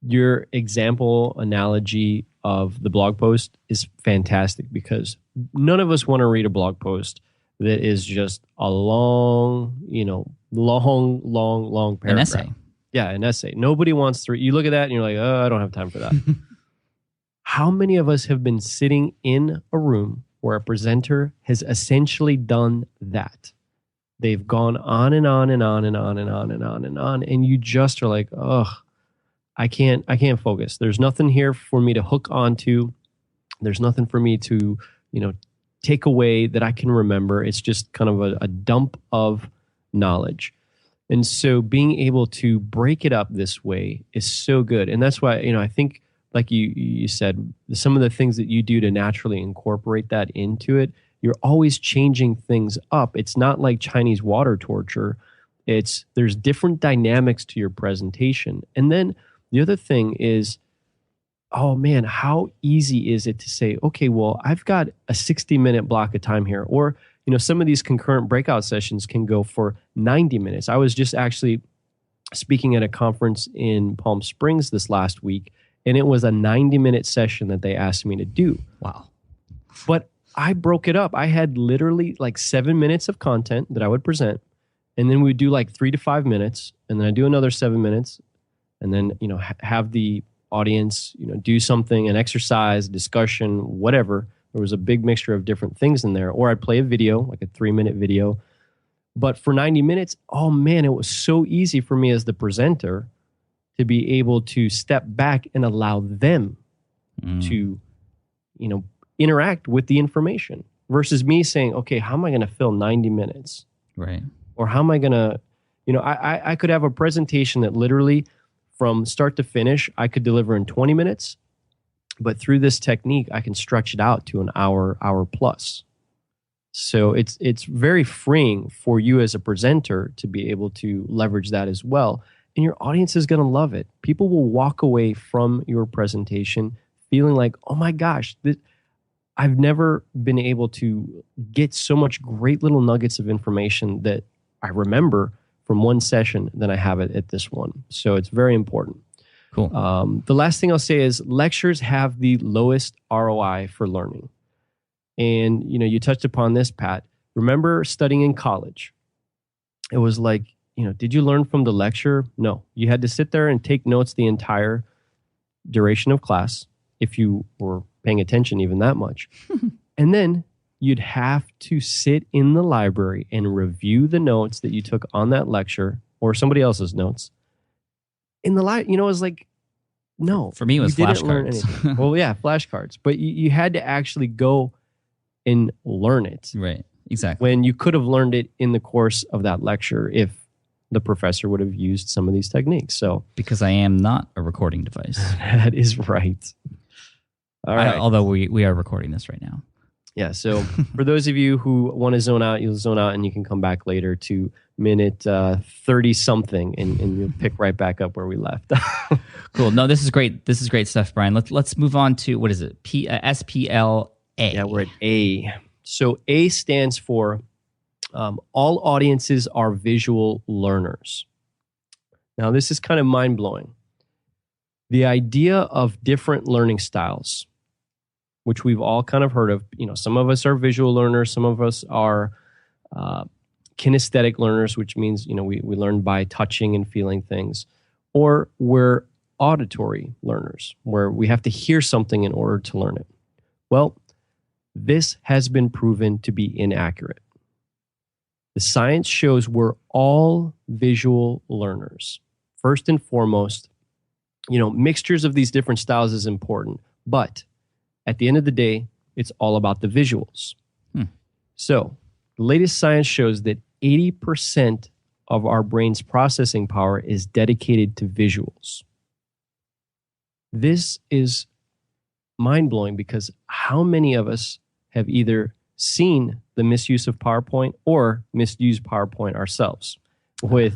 your example analogy of the blog post is fantastic because none of us want to read a blog post that is just a long paragraph. An essay. Yeah, an essay. Nobody wants to read. You look at that and you're like, oh, I don't have time for that. How many of us have been sitting in a room where a presenter has essentially done that? They've gone on and on and on and on and on and on and on, and you just are like, ugh. I can't focus. There's nothing here for me to hook onto. There's nothing for me to, take away that I can remember. It's just kind of a dump of knowledge. And so being able to break it up this way is so good. And that's why, I think like you said, some of the things that you do to naturally incorporate that into it, you're always changing things up. It's not like Chinese water torture. There's different dynamics to your presentation. And then the other thing is, oh man, how easy is it to say, okay, well, I've got a 60-minute block of time here. Or, some of these concurrent breakout sessions can go for 90 minutes. I was just actually speaking at a conference in Palm Springs this last week, and it was a 90-minute session that they asked me to do. Wow. But I broke it up. I had literally like 7 minutes of content that I would present, and then we would do like 3 to 5 minutes, and then I do another 7 minutes, and then, have the audience, do something, an exercise, discussion, whatever. There was a big mixture of different things in there. Or I'd play a video, like a 3-minute video. But for 90 minutes, oh man, it was so easy for me as the presenter to be able to step back and allow them to, interact with the information versus me saying, okay, how am I going to fill 90 minutes? Right. Or how am I going to, I could have a presentation that literally from start to finish, I could deliver in 20 minutes, but through this technique, I can stretch it out to an hour plus. So it's very freeing for you as a presenter to be able to leverage that as well. And your audience is going to love it. People will walk away from your presentation feeling like, oh my gosh, I've never been able to get so much great little nuggets of information that I remember from one session than I have it at this one. So it's very important. Cool. The last thing I'll say is lectures have the lowest ROI for learning. And, you touched upon this, Pat. Remember studying in college? It was like, did you learn from the lecture? No. You had to sit there and take notes the entire duration of class, if you were paying attention even that much. And then you'd have to sit in the library and review the notes that you took on that lecture or somebody else's notes. In the it was like, no. For me, it was flashcards. Well, yeah, flashcards. But you had to actually go and learn it. Right, exactly. When you could have learned it in the course of that lecture if the professor would have used some of these techniques. So because I am not a recording device. That is right. All right. Although we are recording this right now. Yeah, so for those of you who want to zone out, you'll zone out and you can come back later to minute 30-something and you'll pick right back up where we left. Cool. No, this is great. This is great stuff, Brian. Let's move on to, what is it? S.P.L.A. Yeah, we're at A. So A stands for all audiences are visual learners. Now, this is kind of mind-blowing. The idea of different learning styles, which we've all kind of heard of. Some of us are visual learners. Some of us are kinesthetic learners, which means, we learn by touching and feeling things. Or we're auditory learners, where we have to hear something in order to learn it. Well, this has been proven to be inaccurate. The science shows we're all visual learners. First and foremost, mixtures of these different styles is important, but at the end of the day, it's all about the visuals. So the latest science shows that 80% of our brain's processing power is dedicated to visuals. This is mind-blowing because how many of us have either seen the misuse of PowerPoint or misused PowerPoint ourselves with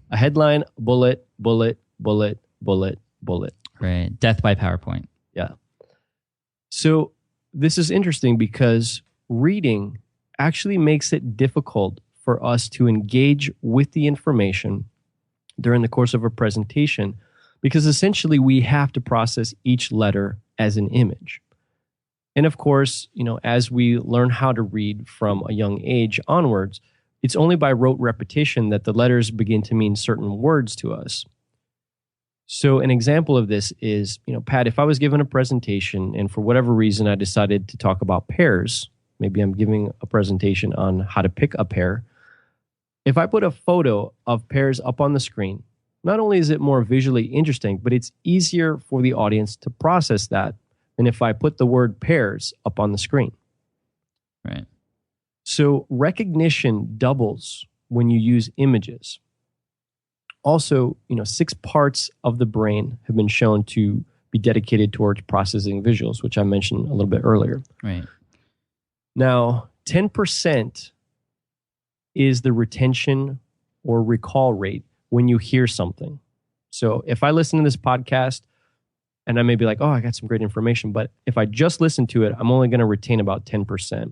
a headline, bullet, bullet, bullet, bullet, bullet. Right. Death by PowerPoint. Yeah. So this is interesting because reading actually makes it difficult for us to engage with the information during the course of a presentation because essentially we have to process each letter as an image. And of course, as we learn how to read from a young age onwards, it's only by rote repetition that the letters begin to mean certain words to us. So an example of this is, Pat, if I was given a presentation and for whatever reason I decided to talk about pears, maybe I'm giving a presentation on how to pick a pear. If I put a photo of pears up on the screen, not only is it more visually interesting, but it's easier for the audience to process that than if I put the word pears up on the screen. Right. So recognition doubles when you use images. Also, 6 parts of the brain have been shown to be dedicated towards processing visuals, which I mentioned a little bit earlier. Right. Now, 10% is the retention or recall rate when you hear something. So if I listen to this podcast and I may be like, oh, I got some great information, but if I just listen to it, I'm only going to retain about 10%.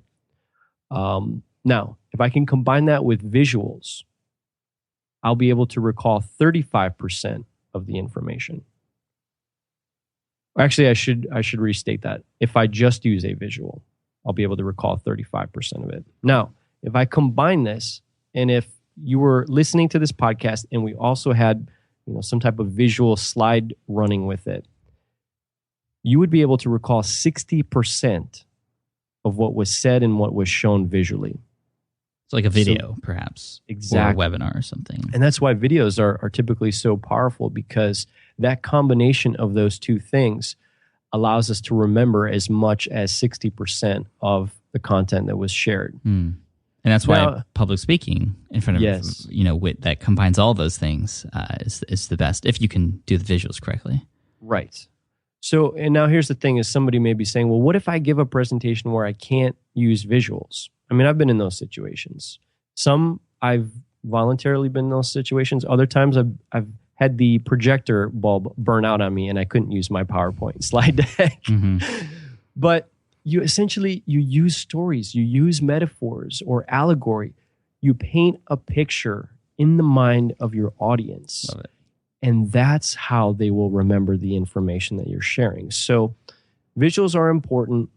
Now, if I can combine that with visuals, I'll be able to recall 35% of the information. Actually, I should restate that. If I just use a visual, I'll be able to recall 35% of it. Now, if I combine this, and if you were listening to this podcast and we also had some type of visual slide running with it, you would be able to recall 60% of what was said and what was shown visually. It's like a video, perhaps. Exactly. Or a webinar or something. And that's why videos are typically so powerful, because that combination of those two things allows us to remember as much as 60% of the content that was shared. And that's why public speaking in front of, yes, that combines all those things is the best, if you can do the visuals correctly. Right. So, and now here's the thing is somebody may be saying, well, what if I give a presentation where I can't use visuals? I mean, I've been in those situations. Some I've voluntarily been in those situations. Other times I've had the projector bulb burn out on me and I couldn't use my PowerPoint slide deck. But you use stories, you use metaphors or allegory. You paint a picture in the mind of your audience. Love it. And that's how they will remember the information that you're sharing. So visuals are important.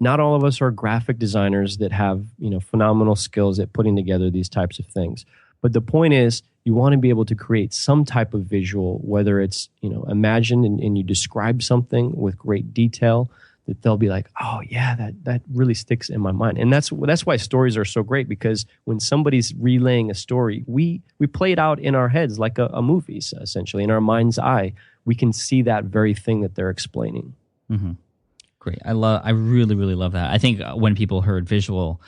Not all of us are graphic designers that have, phenomenal skills at putting together these types of things. But the point is, you want to be able to create some type of visual, whether it's, imagined and you describe something with great detail, that they'll be like, oh yeah, that really sticks in my mind. And that's why stories are so great, because when somebody's relaying a story, we play it out in our heads like a movie, essentially. In our mind's eye, we can see that very thing that they're explaining. Mm-hmm. Great. I really, really love that. I think when people heard visual,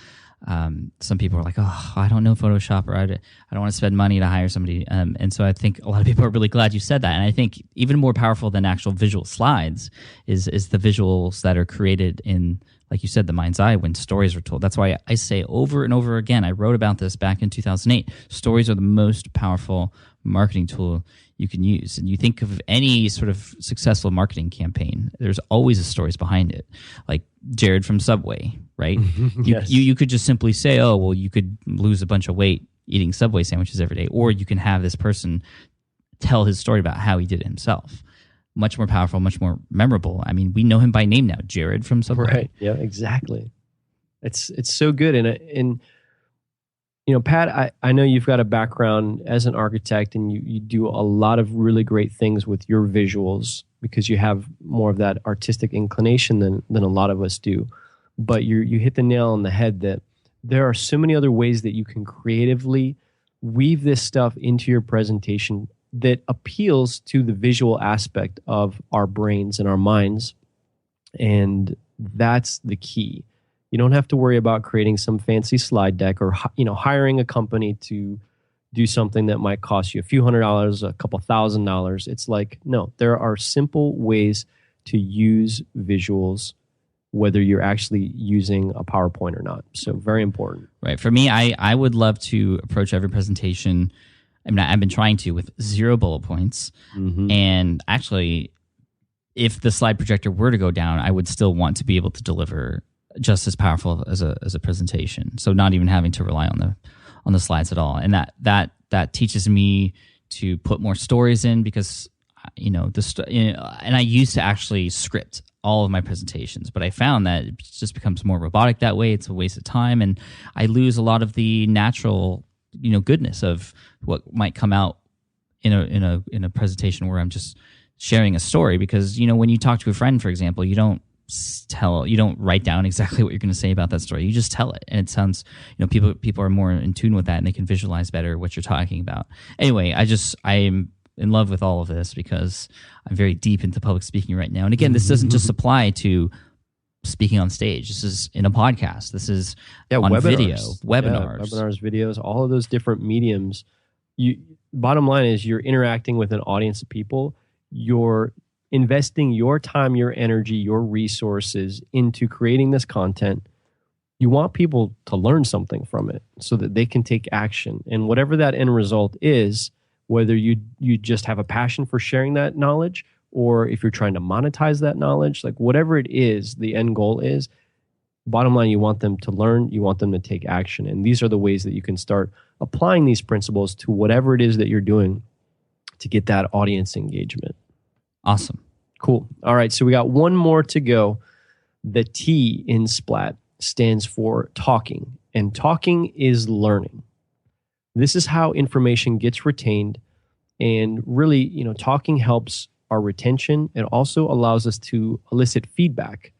some people are like, oh, I don't know Photoshop, or I don't want to spend money to hire somebody. And so I think a lot of people are really glad you said that. And I think even more powerful than actual visual slides is the visuals that are created in, like you said, the mind's eye when stories are told. That's why I say over and over again, I wrote about this back in 2008, stories are the most powerful marketing tool you can use. And you think of any sort of successful marketing campaign, there's always a stories behind it. Like Jared from Subway, right? Yes. You could just simply say, oh, well, you could lose a bunch of weight eating Subway sandwiches every day. Or you can have this person tell his story about how he did it himself. Much more powerful, much more memorable. I mean, we know him by name now, Jared from Subway. Right. Yeah, exactly. It's so good. And Pat, I know you've got a background as an architect, and you do a lot of really great things with your visuals because you have more of that artistic inclination than a lot of us do. But you hit the nail on the head that there are so many other ways that you can creatively weave this stuff into your presentation that appeals to the visual aspect of our brains and our minds. And that's the key. You don't have to worry about creating some fancy slide deck or hiring a company to do something that might cost you a few $100s, a couple $1,000. It's like, no, there are simple ways to use visuals, whether you're actually using a PowerPoint or not. So very important. Right. For me, I would love to approach every presentation. I mean, I've been trying to with 0 bullet points. Mm-hmm. And actually, if the slide projector were to go down, I would still want to be able to deliver just as powerful as a presentation. So not even having to rely on the slides at all. And that teaches me to put more stories in because and I used to actually script all of my presentations, but I found that it just becomes more robotic that way. It's a waste of time, and I lose a lot of the natural goodness of what might come out in a presentation where I'm just sharing a story. Because when you talk to a friend, for example, you don't write down exactly what you're going to say about that story. You just tell it, and it sounds people are more in tune with that, and they can visualize better what you're talking about. Anyway, I am in love with all of this because I'm very deep into public speaking right now. And again, this doesn't just apply to speaking on stage. This is in a podcast. This is on webinars. video, webinars, videos, all of those different mediums. Bottom line is you're interacting with an audience of people. You're investing your time, your energy, your resources into creating this content. You want people to learn something from it so that they can take action. And whatever that end result is, whether you just have a passion for sharing that knowledge, or if you're trying to monetize that knowledge, like whatever it is, the end goal is, bottom line, you want them to learn, you want them to take action. And these are the ways that you can start applying these principles to whatever it is that you're doing to get that audience engagement. Awesome. Cool. All right. So we got one more to go. The T in S.P.L.A.T stands for talking, and talking is learning. This is how information gets retained, and really, talking helps our retention. It also allows us to elicit feedback.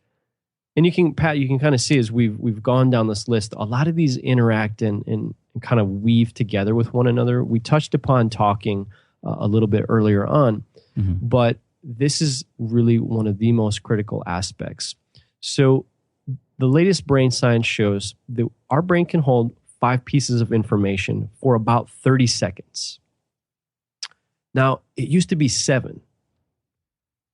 And Pat, you can kind of see as we've gone down this list, a lot of these interact and kind of weave together with one another. We touched upon talking a little bit earlier on, but this is really one of the most critical aspects. So the latest brain science shows that our brain can hold 5 pieces of information for about 30 seconds. Now, it used to be 7.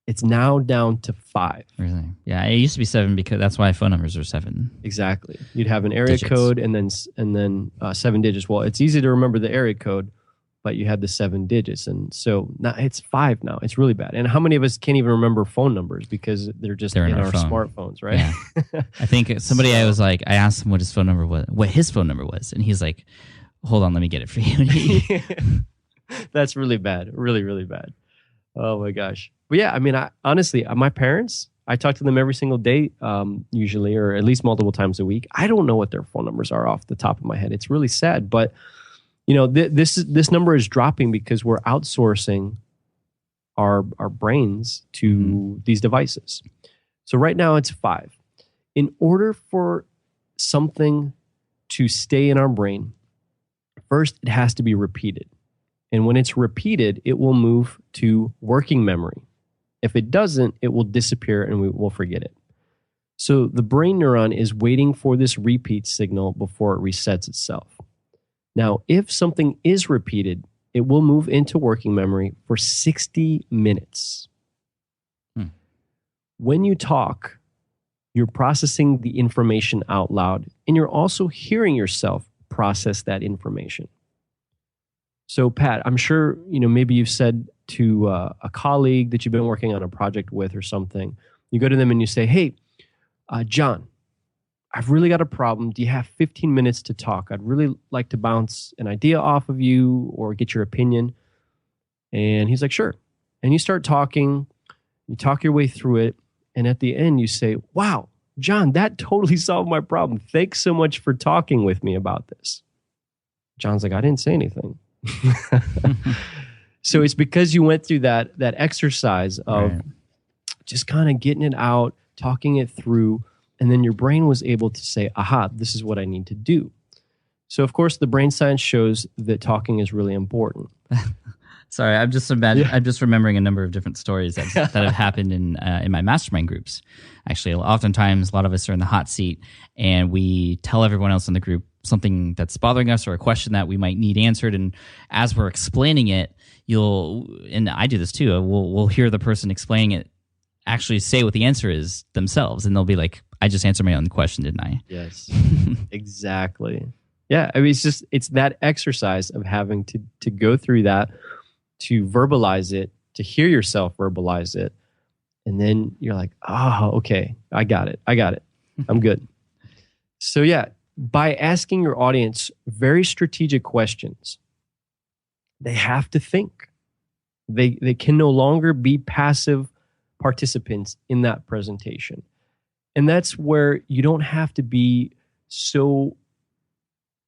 It's now down to 5. Really? Yeah, it used to be 7 because that's why phone numbers are 7. Exactly. You'd have an area Digits. code and then 7 digits. Well, it's easy to remember the area code, but you had the 7 digits. And so now it's 5 now. It's really bad. And how many of us can't even remember phone numbers because they're in our phone. smartphones, right? Yeah. I think somebody I asked him what his phone number was, and he's like, hold on, let me get it for you. That's really bad. Really, really bad. Oh my gosh. But yeah, I mean, honestly, my parents, I talk to them every single day, usually, or at least multiple times a week. I don't know what their phone numbers are off the top of my head. It's really sad, but this number is dropping because we're outsourcing our brains to these devices. So right now it's 5. In order for something to stay in our brain, first it has to be repeated. And when it's repeated, it will move to working memory. If it doesn't, it will disappear and we will forget it. So the brain neuron is waiting for this repeat signal before it resets itself. Now, if something is repeated, it will move into working memory for 60 minutes. When you talk, you're processing the information out loud, and you're also hearing yourself process that information. So, Pat, I'm sure maybe you've said to a colleague that you've been working on a project with or something, you go to them and you say, hey, John, I've really got a problem. Do you have 15 minutes to talk? I'd really like to bounce an idea off of you or get your opinion. And he's like, sure. And you start talking, you talk your way through it. And at the end you say, wow, John, that totally solved my problem. Thanks so much for talking with me about this. John's like, I didn't say anything. So it's because you went through that exercise of just kind of getting it out, talking it through. And then your brain was able to say, aha, this is what I need to do. So, of course, the brain science shows that talking is really important. Sorry, I'm just remembering a number of different stories that have happened in my mastermind groups. Actually, oftentimes a lot of us are in the hot seat, and we tell everyone else in the group something that's bothering us or a question that we might need answered. And as we're explaining it, and I do this too. We'll hear the person explaining it actually say what the answer is themselves, and they'll be like, "I just answered my own question, didn't I?" Yes, exactly. Yeah, I mean, it's that exercise of having to go through that, to verbalize it, to hear yourself verbalize it. And then you're like, oh, okay, I got it. I'm good. So yeah, by asking your audience very strategic questions, they have to think. They can no longer be passive participants in that presentation. And that's where you don't have to be so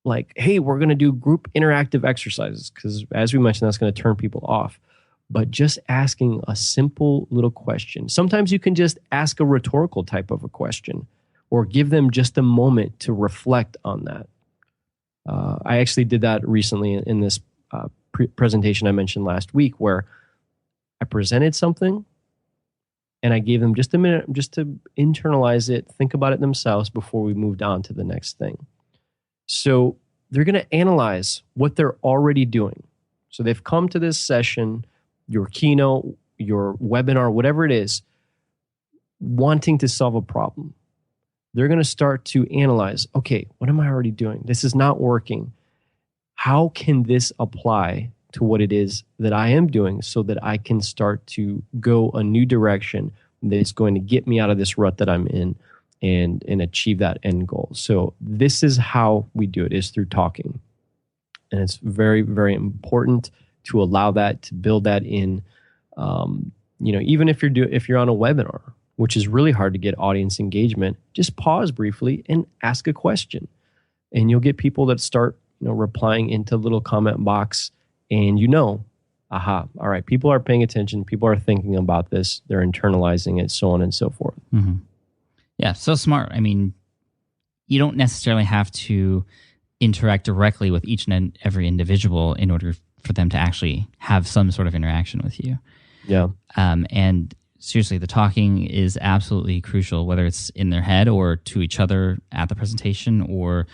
like, hey, we're going to do group interactive exercises, because as we mentioned, that's going to turn people off. But just asking a simple little question. Sometimes you can just ask a rhetorical type of a question, or give them just a moment to reflect on that. I actually did that recently in this presentation I mentioned last week, where I presented something and I gave them just a minute just to internalize it, think about it themselves before we moved on to the next thing. So they're going to analyze what they're already doing. So they've come to this session, your keynote, your webinar, whatever it is, wanting to solve a problem. They're going to start to analyze, okay, what am I already doing? This is not working. How can this apply to what it is that I am doing so that I can start to go a new direction that's going to get me out of this rut that I'm in and achieve that end goal? So this is how we do it, is through talking. And it's very, very important to allow that, to build that in. Even if you're on a webinar, which is really hard to get audience engagement, just pause briefly and ask a question. And you'll get people that start replying into little comment box, and aha, all right, people are paying attention, people are thinking about this, they're internalizing it, so on and so forth. Mm-hmm. Yeah, so smart. I mean, you don't necessarily have to interact directly with each and every individual in order for them to actually have some sort of interaction with you. Yeah. And seriously, the talking is absolutely crucial, whether it's in their head or to each other at the presentation, or,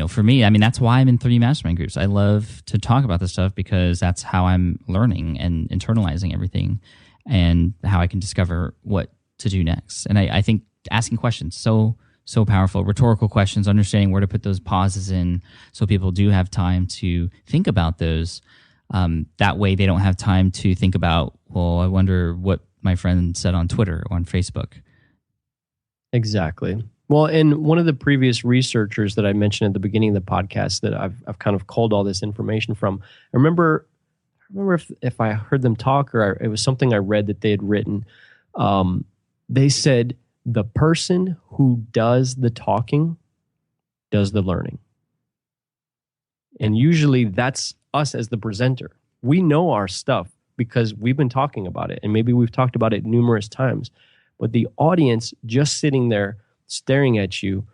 for me, I mean, that's why I'm in 3D mastermind groups. I love to talk about this stuff because that's how I'm learning and internalizing everything, and how I can discover what to do next. And I think asking questions, so powerful. Rhetorical questions, understanding where to put those pauses in so people do have time to think about those. That way they don't have time to think about, well, I wonder what my friend said on Twitter or on Facebook. Exactly. Well, and one of the previous researchers that I mentioned at the beginning of the podcast that I've kind of culled all this information from, I remember if I heard them talk, or it was something I read that they had written. They said the person who does the talking does the learning. And usually that's us as the presenter. We know our stuff because we've been talking about it, and maybe we've talked about it numerous times. But the audience just sitting there staring at you,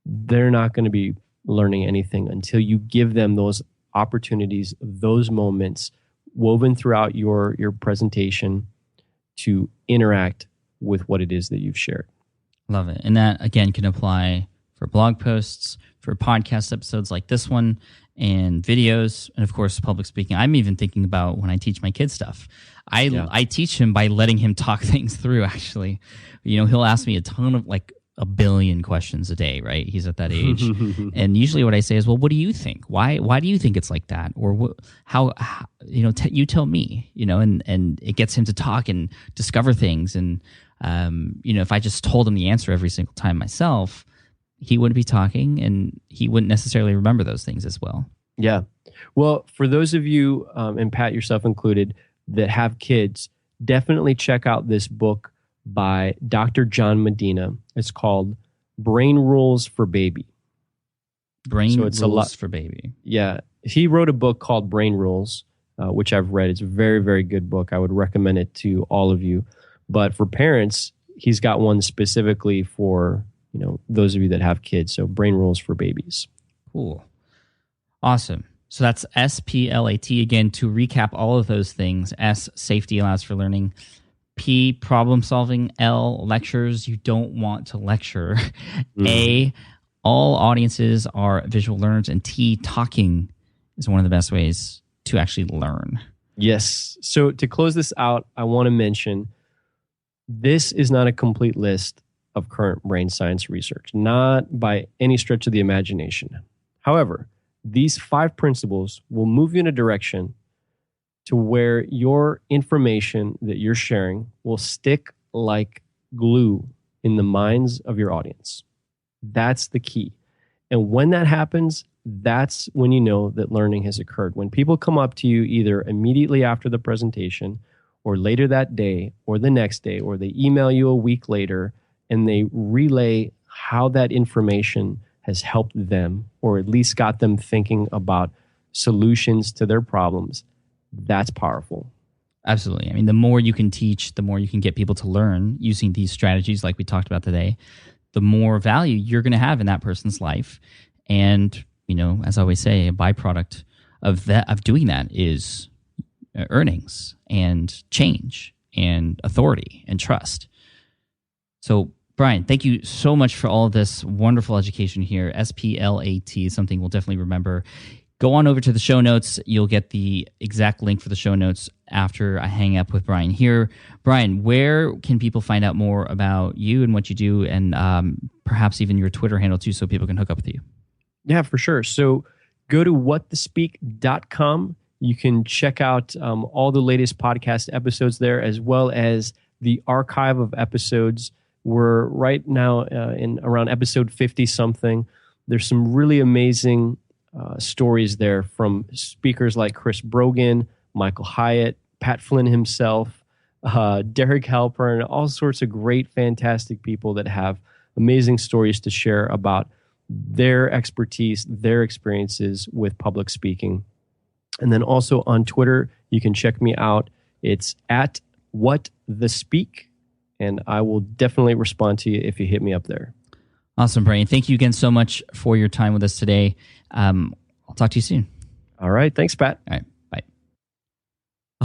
they're not going to be learning anything until you give them those opportunities, those moments woven throughout your presentation to interact with what it is that you've shared. Love it. And that, again, can apply for blog posts, for podcast episodes like this one, and videos, and of course, public speaking. I'm even thinking about when I teach my kids stuff. I teach him by letting him talk things through, actually. He'll ask me a ton of, like, a billion questions a day, right? He's at that age. And usually what I say is, well, what do you think? Why do you think it's like that? Or how you tell me, and it gets him to talk and discover things. And, if I just told him the answer every single time myself, he wouldn't be talking, and he wouldn't necessarily remember those things as well. Yeah. Well, for those of you, and Pat, yourself included, that have kids, definitely check out this book by Dr. John Medina. It's called Brain Rules for Baby. Rules for Baby. Yeah. He wrote a book called Brain Rules, which I've read. It's a very, very good book. I would recommend it to all of you. But for parents, he's got one specifically for those of you that have kids. So brain rules for babies. Cool. Awesome. So that's S.P.L.A.T. Again, to recap all of those things. S, safety allows for learning. P, problem solving. L, lectures. You don't want to lecture. A, all audiences are visual learners. And T, talking is one of the best ways to actually learn. Yes. So to close this out, I want to mention this is not a complete list of current brain science research, not by any stretch of the imagination. However, these 5 principles will move you in a direction to where your information that you're sharing will stick like glue in the minds of your audience. That's the key. And when that happens, that's when you know that learning has occurred. When people come up to you either immediately after the presentation or later that day or the next day, or they email you a week later and they relay how that information has helped them, or at least got them thinking about solutions to their problems, that's powerful. Absolutely. I mean, the more you can teach, the more you can get people to learn using these strategies like we talked about today, the more value you're going to have in that person's life. And, as I always say, a byproduct of doing that is earnings and change and authority and trust. So, Brian, thank you so much for all of this wonderful education here. S.P.L.A.T. is something we'll definitely remember. Go on over to the show notes. You'll get the exact link for the show notes after I hang up with Brian here. Brian, where can people find out more about you and what you do, and perhaps even your Twitter handle too, so people can hook up with you? Yeah, for sure. So go to whatthespeak.com. You can check out all the latest podcast episodes there, as well as the archive of episodes. We're right now in around episode 50-something. There's some really amazing stories there from speakers like Chris Brogan, Michael Hyatt, Pat Flynn himself, Derek Halpern, all sorts of great, fantastic people that have amazing stories to share about their expertise, their experiences with public speaking. And then also on Twitter, you can check me out. It's at whatthespeak. And I will definitely respond to you if you hit me up there. Awesome, Brian. Thank you again so much for your time with us today. I'll talk to you soon. All right. Thanks, Pat. All right. Bye.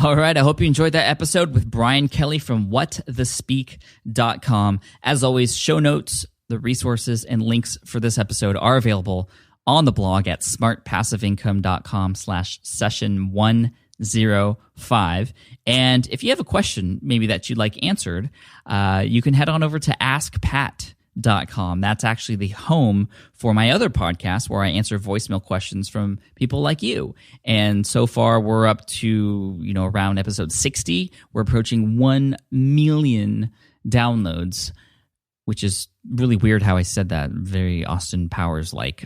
All right. I hope you enjoyed that episode with Brian Kelly from whatthespeak.com. As always, show notes, the resources, and links for this episode are available on the blog at smartpassiveincome.com/session105. And if you have a question maybe that you'd like answered, you can head on over to askpat.com. That's actually the home for my other podcast where I answer voicemail questions from people like you. And so far we're up to, around episode 60. We're approaching 1 million downloads, which is really weird how I said that. Very Austin Powers like.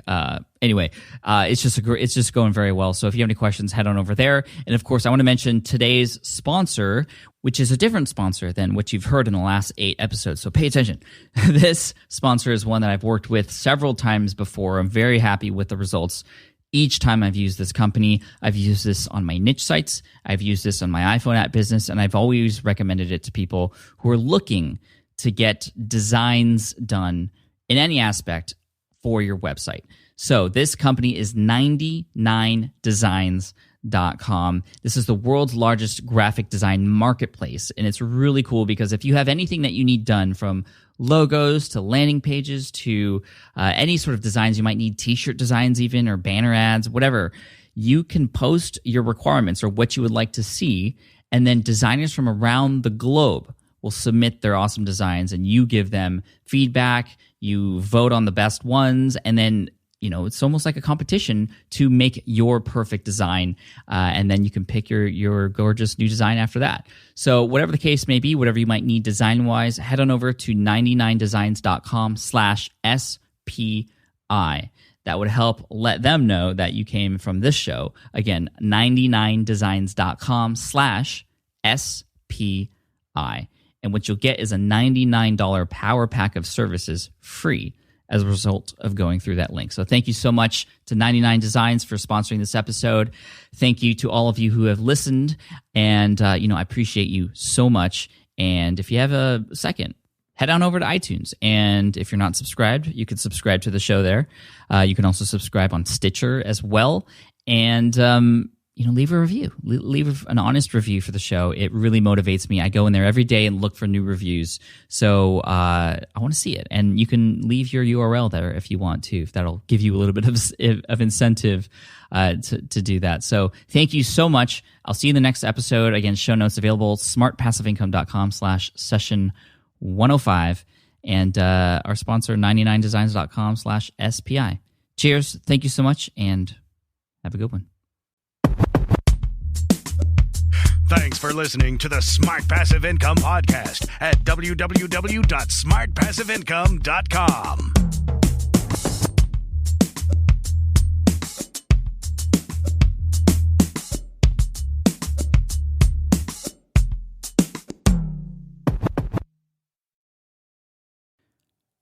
Anyway, it's just going very well. So if you have any questions, head on over there. And of course, I want to mention today's sponsor, which is a different sponsor than what you've heard in the last 8 episodes. So pay attention. This sponsor is one that I've worked with several times before. I'm very happy with the results. Each time I've used this company, I've used this on my niche sites. I've used this on my iPhone app business, and I've always recommended it to people who are looking to get designs done in any aspect for your website. So this company is 99designs.com. This is the world's largest graphic design marketplace, and it's really cool because if you have anything that you need done, from logos to landing pages to any sort of designs you might need, t-shirt designs even, or banner ads, whatever, you can post your requirements or what you would like to see, and then designers from around the globe will submit their awesome designs, and you give them feedback, you vote on the best ones, and then it's almost like a competition to make your perfect design, and then you can pick your gorgeous new design after that. So whatever the case may be, whatever you might need design-wise, head on over to 99designs.com/SPI. That would help let them know that you came from this show. Again, 99designs.com/SPI. And what you'll get is a $99 power pack of services free as a result of going through that link. So thank you so much to 99 Designs for sponsoring this episode. Thank you to all of you who have listened. And, I appreciate you so much. And if you have a second, head on over to iTunes. And if you're not subscribed, you can subscribe to the show there. You can also subscribe on Stitcher as well. And, leave a review. Leave an honest review for the show. It really motivates me. I go in there every day and look for new reviews. So I want to see it. And you can leave your URL there if you want to, if that'll give you a little bit of incentive to do that. So thank you so much. I'll see you in the next episode. Again, show notes available, smartpassiveincome.com/session105. And our sponsor, 99designs.com/SPI. Cheers. Thank you so much, and have a good one. Thanks for listening to the Smart Passive Income Podcast at www.smartpassiveincome.com.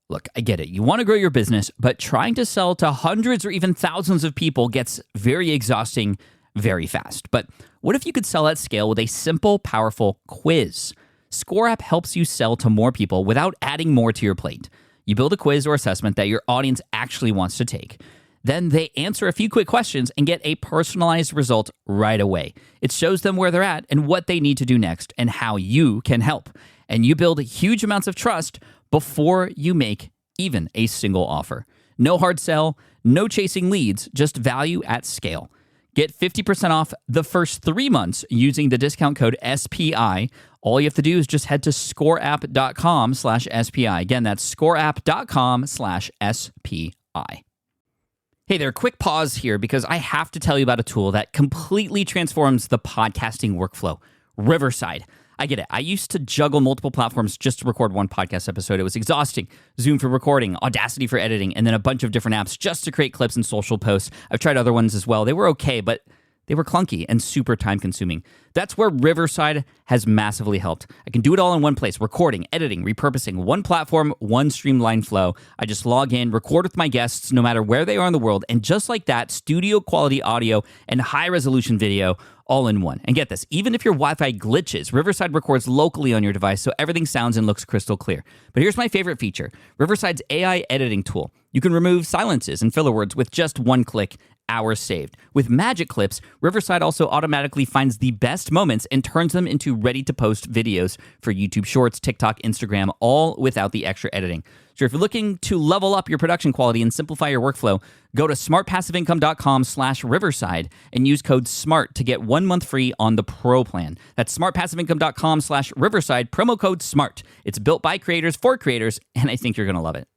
Look, I get it. You want to grow your business, but trying to sell to hundreds or even thousands of people gets very exhausting very fast. But what if you could sell at scale with a simple, powerful quiz? Score App helps you sell to more people without adding more to your plate. You build a quiz or assessment that your audience actually wants to take. Then they answer a few quick questions and get a personalized result right away. It shows them where they're at and what they need to do next and how you can help. And you build huge amounts of trust before you make even a single offer. No hard sell, no chasing leads, just value at scale. Get 50% off the first 3 months using the discount code SPI. All you have to do is just head to scoreapp.com/SPI. Again, that's scoreapp.com/SPI. Hey there, quick pause here because I have to tell you about a tool that completely transforms the podcasting workflow, Riverside. I get it. I used to juggle multiple platforms just to record one podcast episode. It was exhausting. Zoom for recording, Audacity for editing, and then a bunch of different apps just to create clips and social posts. I've tried other ones as well. They were okay, but they were clunky and super time-consuming. That's where Riverside has massively helped. I can do it all in one place, recording, editing, repurposing, one platform, one streamlined flow. I just log in, record with my guests no matter where they are in the world, and just like that, studio-quality audio and high-resolution video all in one. And get this, even if your Wi-Fi glitches, Riverside records locally on your device so everything sounds and looks crystal clear. But here's my favorite feature, Riverside's AI editing tool. You can remove silences and filler words with just one click, hours saved. With Magic Clips, Riverside also automatically finds the best moments and turns them into ready-to-post videos for YouTube Shorts, TikTok, Instagram, all without the extra editing. So if you're looking to level up your production quality and simplify your workflow, go to smartpassiveincome.com/Riverside and use code SMART to get 1 month free on the Pro plan. That's smartpassiveincome.com/Riverside, promo code SMART. It's built by creators for creators, and I think you're going to love it.